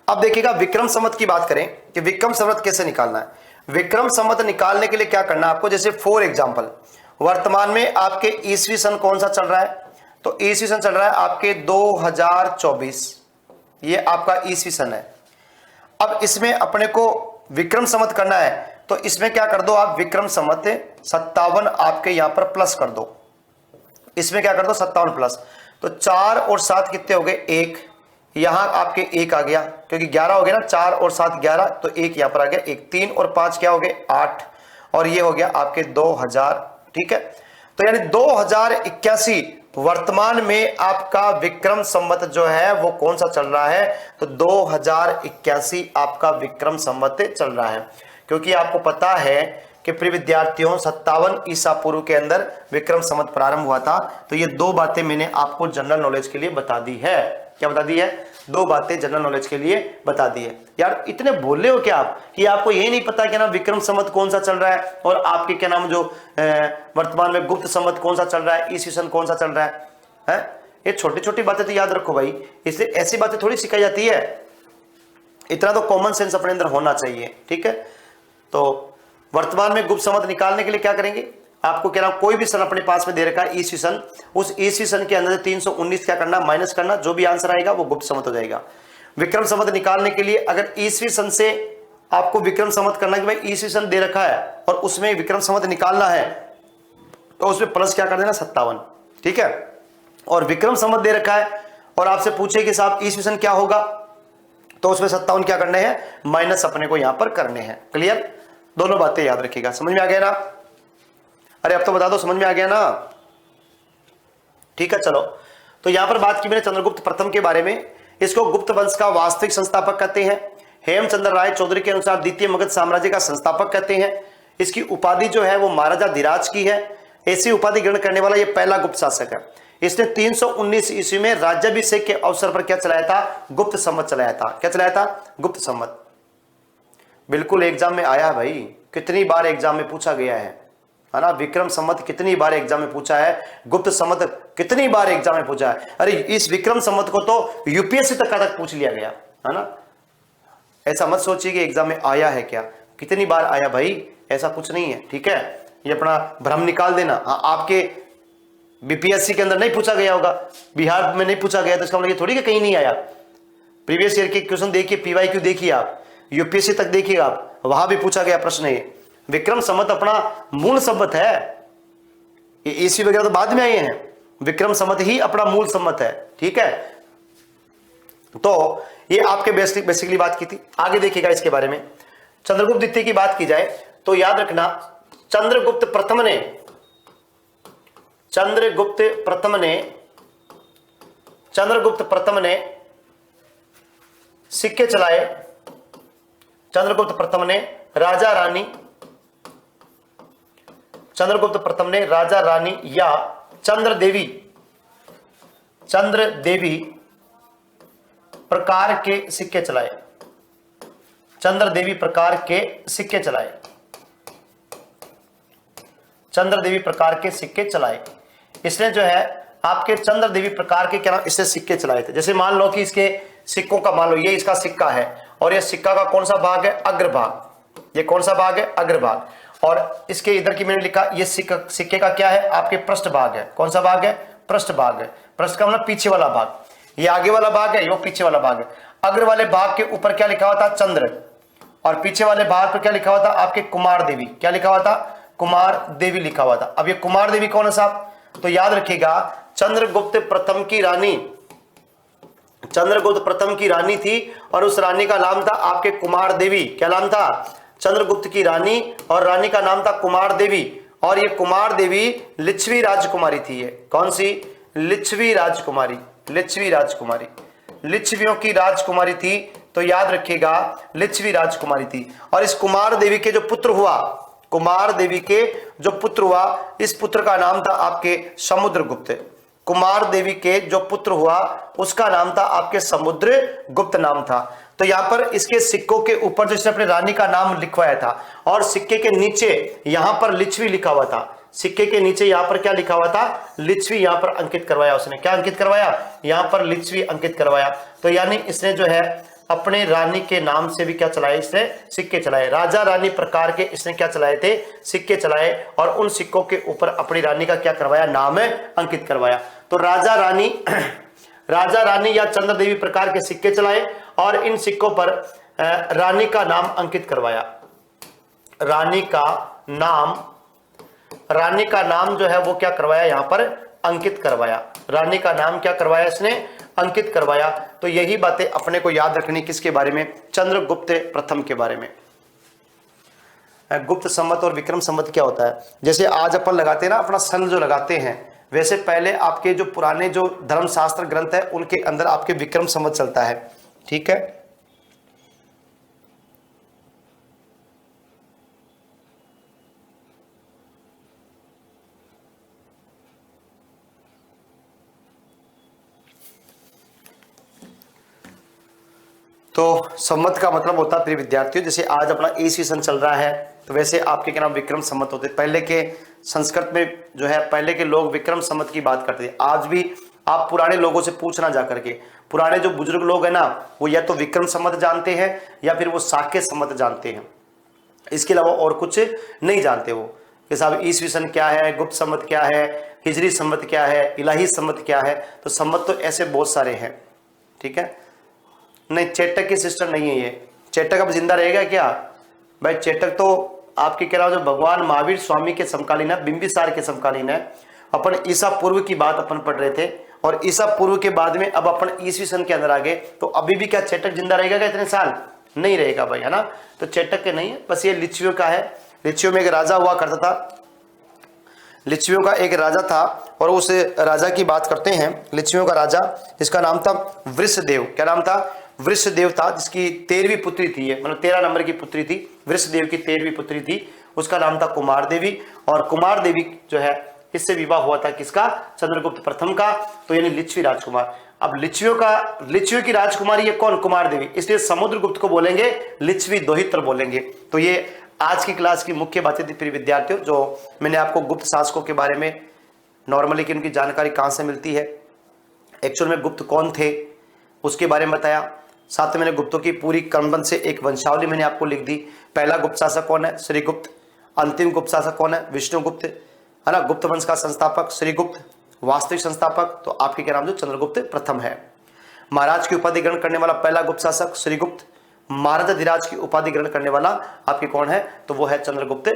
Speaker 1: अब देखिएगा विक्रम संवत की बात करें कि विक्रम संवत कैसे निकालना है। विक्रम संवत निकालने के लिए क्या करना है आपको, जैसे फॉर एग्जांपल वर्तमान में आपके ईस्वी सन कौन सा चल रहा है, तो ईस्वी सन चल रहा है आपके 2024, ये आपका ईस्वी सन है। अब इसमें अपने को विक्रम संवत करना है, तो इसमें क्या कर दो आप, विक्रम संवत 57 आपके यहां पर प्लस कर दो, इसमें क्या कर दो 57 प्लस, तो 4 और 7 कितने हो गए 1, यहां आपके 1 आ गया क्योंकि 11 हो गया ना, 4 और 7 11, तो 1 यहां पर आ गया, 1 3 और 5 क्या हो गए 8, और ये हो गया आपके 2000, ठीक है। तो यानी 2081 वर्तमान में आपका विक्रम संवत जो है वो कौन सा चल रहा है, तो 2081 आपका विक्रम संवत चल रहा है, क्योंकि आपको पता है कि प्रिय विद्यार्थियों 57 ईसा पूर्व के अंदर विक्रम संवत प्रारंभ हुआ था। तो ये दो बातें मैंने आपको जनरल नॉलेज के लिए बता दी है, क्या बता दी है, दो बातें जनरल नॉलेज के लिए बता दी है। यार इतने बोले हो क्या आप कि आपको ये नहीं पता क्या नाम विक्रम संवत कौन सा चल रहा है, और आपके क्या नाम जो वर्तमान में गुप्त संवत कौन सा चल रहा है, ईस्वी सन कौन सा चल रहा है? ये छोटी छोटी बातें तो याद रखो भाई, इसलिए ऐसी बातें थोड़ी सिखाई जाती है, इतना तो कॉमन सेंस अपने अंदर होना चाहिए, ठीक है। तो वर्तमान में गुप्त संवत निकालने के लिए क्या करेंगे, आपको कह रहा हूं कोई भी सन अपने पास में दे रखा है ईस्वी सन, उस ईस्वी सन के अंदर 319 क्या करना, माइनस करना, जो भी आंसर आएगा वो गुप्त संवत हो जाएगा। विक्रम संवत निकालने के लिए अगर ईस्वी सन से आपको विक्रम संवत करना कि भाई ईस्वी सन दे रखा है और उसमें विक्रम संवत निकालना है, तो उसमें प्लस क्या कर देना 57, ठीक है। और विक्रम संवत दे रखा है और आपसे पूछे कि साहब ईस्वी सन क्या होगा, तो उसमें 57 क्या करने हैं, माइनस अपने को यहां पर करने हैं। क्लियर, दोनों बातें याद रखिएगा। समझ में आ गया ना, अरे अब तो बता दो समझ में आ गया ना, ठीक है। चलो, तो यहां पर बात की मैंने चंद्रगुप्त प्रथम के बारे में, इसको गुप्त वंश का वास्तविक संस्थापक कहते हैं। हेमचंद्र राय चौधरी के अनुसार द्वितीय मगध साम्राज्य का संस्थापक कहते हैं। इसकी उपाधि जो है वो महाराजा धीराज की है। ऐसी उपाधि ग्रहण करने वाला यह पहला गुप्त शासक है। इसने 319 ईस्वी में राज्याभिषेक के अवसर पर क्या चलाया था, गुप्त संवत चलाया था। क्या चलाया था, गुप्त संवत। बिल्कुल एग्जाम में आया भाई, कितनी बार एग्जाम में पूछा गया है ना, विक्रम संवत कितनी बार एग्जाम में पूछा है, गुप्त संवत कितनी बार एग्जाम में पूछा है। अरे इस विक्रम संवत को तो यूपीएससी तक पूछ लिया गया है ना, ऐसा मत सोचिए कि एग्जाम में आया है क्या, कितनी बार आया भाई, ऐसा कुछ नहीं है, ठीक है। ये अपना भ्रम निकाल देना। हाँ, आपके बीपीएससी के अंदर नहीं पूछा गया होगा, बिहार में नहीं पूछा गया तो इसका मतलब ये थोड़ी कि कहीं नहीं आया। प्रीवियस ईयर के क्वेश्चन देखिए, पीवाईक्यू देखिए आप, यूपीएससी तक देखिएगा आप, वहां भी पूछा गया प्रश्न है। विक्रम संवत अपना मूल संवत है, ये ईस्वी वगैरह तो बाद में आए हैं, विक्रम संवत ही अपना मूल संवत है, ठीक है। तो ये आपके बेसिकली बात की थी। आगे देखिएगा इसके बारे में, चंद्रगुप्त द्वितीय की बात की जाए तो याद रखना चंद्रगुप्त प्रथम ने सिक्के चलाए। चंद्रगुप्त प्रथम ने राजा रानी या चंद्र देवी प्रकार के सिक्के चलाए। चंद्रदेवी प्रकार के सिक्के चलाए। इसने जो है आपके चंद्रदेवी प्रकार के क्या नाम, इससे सिक्के चलाए थे। जैसे मान लो कि इसके सिक्कों का, मान लो ये इसका सिक्का है और ये सिक्का का कौन सा भाग है, अग्रभाग। ये कौन सा भाग है, अग्रभाग। और इसके इधर की मैंने लिखा ये सिक्के का क्या है, आपके पृष्ठ भाग है। कौन सा भाग है, पृष्ठ भाग है। पृष्ठ का मतलब पीछे वाला भाग। ये आगे वाला भाग है, ये पीछे वाला भाग है। अग्र वाले भाग के ऊपर क्या लिखा हुआ था, चंद्र, और पीछे वाले भाग पर क्या लिखा हुआ था, आपके कुमार देवी। क्या लिखा हुआ था, कुमार देवी लिखा हुआ था। अब ये कुमार देवी कौन है साहब, तो याद रखिएगा चंद्रगुप्त प्रथम की रानी थी और उस रानी का नाम था आपके कुमार देवी। क्या नाम था, चंद्रगुप्त की रानी, और रानी का नाम था कुमार देवी। और ये कुमार देवी लिच्छवी राजकुमारी थी। ये कौन सी, लिच्छवी राजकुमारी। लिच्छवियों की राजकुमारी थी। तो याद रखिएगा लिच्छवी राजकुमारी थी। और इस कुमार देवी के जो पुत्र हुआ, कुमार देवी के जो पुत्र हुआ, इस पुत्र का नाम था आपके समुद्रगुप्त। कुमार देवी के जो पुत्र हुआ उसका नाम था आपके समुद्रगुप्त नाम था। तो यहां पर इसके सिक्कों के ऊपर जिसने अपने रानी का नाम लिखवाया था, और सिक्के के नीचे यहां पर लिच्छवी लिखा हुआ था। सिक्के के नीचे यहां पर क्या लिखा हुआ था? लिच्छवी यहां पर अंकित करवाया उसने। क्या अंकित करवाया? यहां पर लिच्छवी अंकित करवाया। तो यानी इसने जो है अपने रानी के नाम से भी क्या चलाए? इसने सिक्के चलाए। राजा रानी प्रकार के इसने क्या चलाए थे? सिक्के चलाए। और उन सिक्कों के ऊपर अपनी रानी का क्या करवाया? नाम अंकित करवाया। तो राजा रानी या चंद्र देवी प्रकार के सिक्के चलाए और इन सिक्कों पर रानी का नाम अंकित करवाया। रानी का नाम जो है वो क्या करवाया? यहां पर अंकित करवाया। रानी का नाम क्या करवाया? इसने अंकित करवाया। तो यही बातें अपने को याद रखनी किसके बारे में? चंद्रगुप्त प्रथम के बारे में। गुप्त संवत और विक्रम संवत क्या होता है? जैसे आज अपन लगाते हैं ना अपना सन जो लगाते हैं, वैसे पहले आपके जो पुराने जो धर्मशास्त्र ग्रंथ है उनके अंदर आपके विक्रम संवत चलता है। ठीक है, तो संवत का मतलब होता है प्रिय विद्यार्थियों, जैसे आज अपना ईस्वी सन चल रहा है तो वैसे आपके क्या नाम विक्रम संवत होते। पहले के संस्कृत में जो है पहले के लोग विक्रम संवत की बात करते थे। आज भी आप पुराने लोगों से पूछना जा करके, पुराने जो बुजुर्ग लोग हैं ना वो या तो विक्रम संवत जानते हैं या फिर वो शाक्य संवत जानते हैं। इसके अलावा और कुछ नहीं जानते वो कि साहब ईस्वी सन क्या है, गुप्त संवत क्या है, हिजरी संवत क्या है, इलाही संवत क्या है। तो संवत तो ऐसे बहुत सारे हैं। ठीक है, नहीं चेटक की सिस्टम नहीं है ये। चेटक अब जिंदा रहेगा क्या भाई? चेटक तो आपके कह रहा हूं जो भगवान महावीर स्वामी के समकालीन है, बिंबिसार के समकालीन है। अपन ईसा पूर्व की बात अपन पढ़ रहे थे और ईसा पूर्व के बाद में अब अपन ईस्वी सन के अंदर आ गए। तो अभी भी क्या चेटक जिंदा रहेगा क्या? इतने साल नहीं रहेगा भाई, है ना। तो चेटक के नहीं है, बस ये लिच्छवियों का है। लिच्छवियों में एक राजा हुआ करता था, लिच्छवियों का एक राजा था और उस राजा की बात करते हैं। लिच्छवियों का राजा जिसका नाम था वृषदेव। क्या नाम था? वृषदेव था, जिसकी 13वीं पुत्री थी ये, मतलब 13 नंबर की पुत्री थी। वृषदेव की 13वीं पुत्री थी, उसका नाम था कुमार देवी। और कुमार देवी जो है इससे विवाह हुआ था किसका? चंद्रगुप्त प्रथम का। तो यानी लिच्छवी राजकुमार। अब लिच्छवियों की राजकुमारी ये कौन? कुमार देवी। इसलिए समुद्रगुप्त को बोलेंगे लिच्छवी दोहित्र बोलेंगे। तो ये आज की क्लास की मुख्य बातें थी प्रिय विद्यार्थियों, जो मैंने आपको गुप्त शासकों के बारे में नॉर्मली कि उनकी जानकारी कहां से मिलती है, एक्चुअल में गुप्त कौन थे उसके बारे में बताया। साथ में मैंने गुप्तों की पूरी क्रमबद्ध से एक वंशावली मैंने आपको लिख दी। पहला गुप्त शासक कौन है? श्रीगुप्त। अंतिम गुप्त शासक कौन है? विष्णुगुप्त, है ना। गुप्त वंश का संस्थापक श्रीगुप्त, वास्तविक संस्थापक तो आपके क्या नाम? जो चंद्रगुप्त प्रथम है। महाराज की उपाधि ग्रहण करने वाला पहला गुप्त शासक श्रीगुप्त। महाराजाधिराज की उपाधि ग्रहण करने वाला आपके कौन है? तो वो है चंद्रगुप्त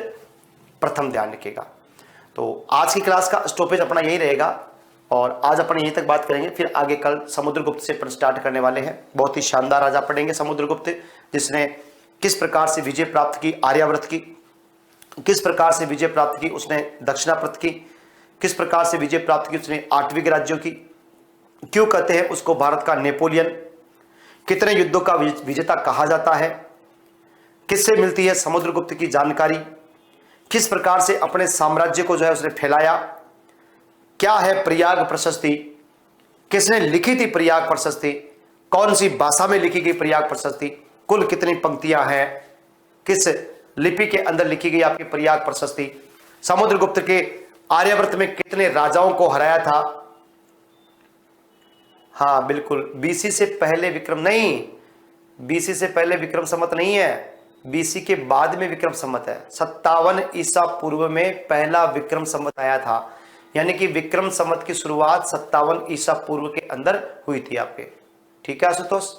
Speaker 1: प्रथम। ध्यान रखिएगा। तो आज की क्लास का स्टॉपेज अपना यही रहेगा और आज अपन यहीं तक बात करेंगे। फिर आगे कल समुद्रगुप्त से अपन स्टार्ट करने वाले हैं। बहुत ही शानदार राजा पढ़ेंगे समुद्रगुप्त, जिसने किस प्रकार से विजय प्राप्त की आर्यावर्त की, किस प्रकार से विजय प्राप्त की उसने दक्षिणावर्त की, किस प्रकार से विजय प्राप्त की उसने आठवीं राज्यों की, क्यों कहते हैं उसको भारत का नेपोलियन, कितने युद्धों का विजेता कहा जाता है, किससे मिलती है समुद्रगुप्त की जानकारी, किस प्रकार से अपने साम्राज्य को जो है उसने फैलाया, क्या है प्रयाग प्रशस्ति, किसने लिखी थी प्रयाग प्रशस्ति, कौन सी भाषा में लिखी गई प्रयाग प्रशस्ति, कुल कितनी पंक्तियां हैं, किस लिपि के अंदर लिखी गई आपकी प्रयाग प्रशस्ति, समुद्रगुप्त के आर्यावर्त में कितने राजाओं को हराया था। हाँ बिल्कुल, बीसी से पहले विक्रम नहीं, बीसी से पहले विक्रम संवत नहीं है, बीसी के बाद में विक्रम संवत है। 57 ईसा पूर्व में पहला विक्रम संवत आया था, यानी कि विक्रम संवत की शुरुआत 57 ईसा पूर्व के अंदर हुई थी आपके। ठीक है आशुतोष,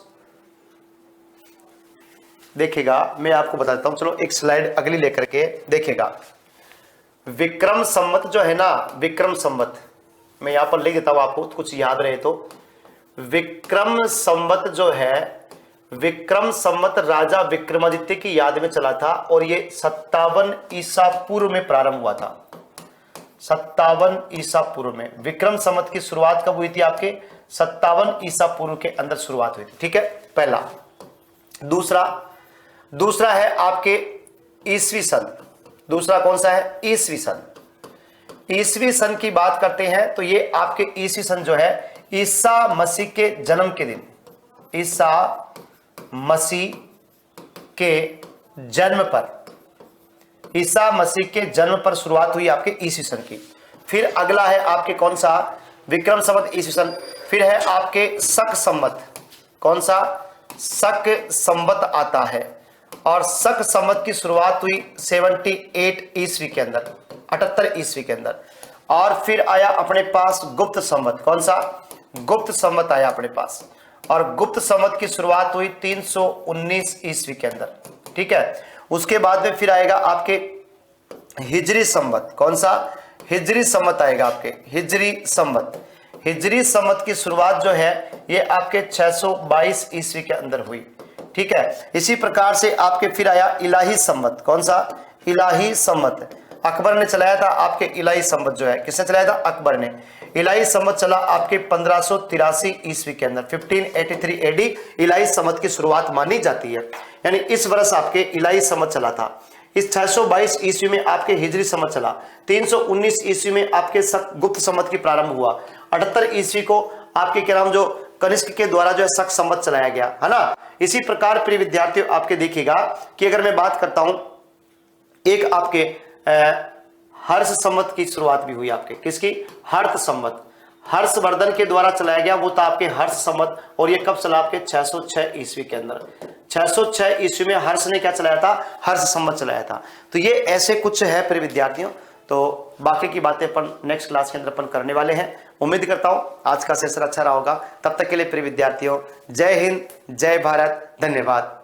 Speaker 1: देखिएगा मैं आपको बताता हूं। चलो एक स्लाइड अगली लेकर के देखिएगा। विक्रम संवत जो है ना, विक्रम संवत मैं यहां पर लिख देता हूं आपको कुछ याद रहे तो। विक्रम संवत जो है, विक्रम संवत राजा विक्रमादित्य की याद में चला था और ये 57 ईसा पूर्व में प्रारंभ हुआ था। 57 ईसा पूर्व में विक्रम संवत की शुरुआत कब हुई थी आपके? 57 ईसा पूर्व के अंदर शुरुआत हुई थी। ठीक है, पहला दूसरा है आपके ईसवी सन। दूसरा कौन सा है? ईसवी सन। ईसवी सन की बात करते हैं तो ये आपके ईसवी सन जो है ईसा मसीह के जन्म के दिन, ईसा मसीह के जन्म पर, ईसा मसीह के जन्म पर शुरुआत हुई आपके ईसवी सन की। फिर अगला है आपके कौन सा? विक्रम संवत ईसवी सन। फिर है आपके शक संवत। कौन सा? शक संवत आता है और शक संवत की शुरुआत हुई 78 ईस्वी के अंदर, 78 ईस्वी के अंदर। और फिर आया अपने पास गुप्त संवत। कौन सा? गुप्त संवत आया अपने पास और गुप्त संवत की शुरुआत हुई 319 ईस्वी के अंदर। ठीक है, उसके बाद में फिर आएगा आपके हिजरी संवत। कौन सा? हिजरी संवत आएगा आपके, हिजरी संवत। हिजरी संवत की शुरुआत जो है ये आपके 622 ईस्वी के अंदर हुई। ठीक है, इसी प्रकार से आपके फिर आया इलाही संवत। कौन सा? इलाही संवत। अकबर ने चलाया था आपके इलाही संवत जो है, किसने चलाया था? अकबर ने। इलाही संवत चला आपके 1583 ईस्वी के अंदर, 1583 एडी इलाही संवत की शुरुआत मानी जाती है। यानी इस वर्ष आपके इलाही संवत चला था। इस 622 ईस्वी में आपके हिजरी संवत चला, 319 ईस्वी में आपके गुप्त संवत की प्रारंभ हुआ, 78 ईस्वी को आपके क्या नाम जो कनिष्क के द्वारा जो है शक संवत चलाया गया, है ना। इसी प्रकार प्रिय विद्यार्थियों आपके देखिएगा कि अगर मैं बात करता हूं, एक आपके हर्ष संवत की शुरुआत भी हुई आपके, किसकी? हर्ष संवत। हर्षवर्धन के द्वारा चलाया गया, वो था आपके हर्ष संवत। और ये कब चला? आपके 606 ईस्वी के अंदर। 606 ईस्वी में हर्ष ने क्या चलाया था? हर्ष संवत चलाया था। तो ये ऐसे कुछ है प्रिय विद्यार्थियों। तो बाकी की बातें अपन नेक्स्ट क्लास के अंदर अपन करने वाले हैं। उम्मीद करता हूं आज का सेशन अच्छा रहा होगा। तब तक के लिए प्रिय विद्यार्थियों, जय हिंद, जय भारत, धन्यवाद।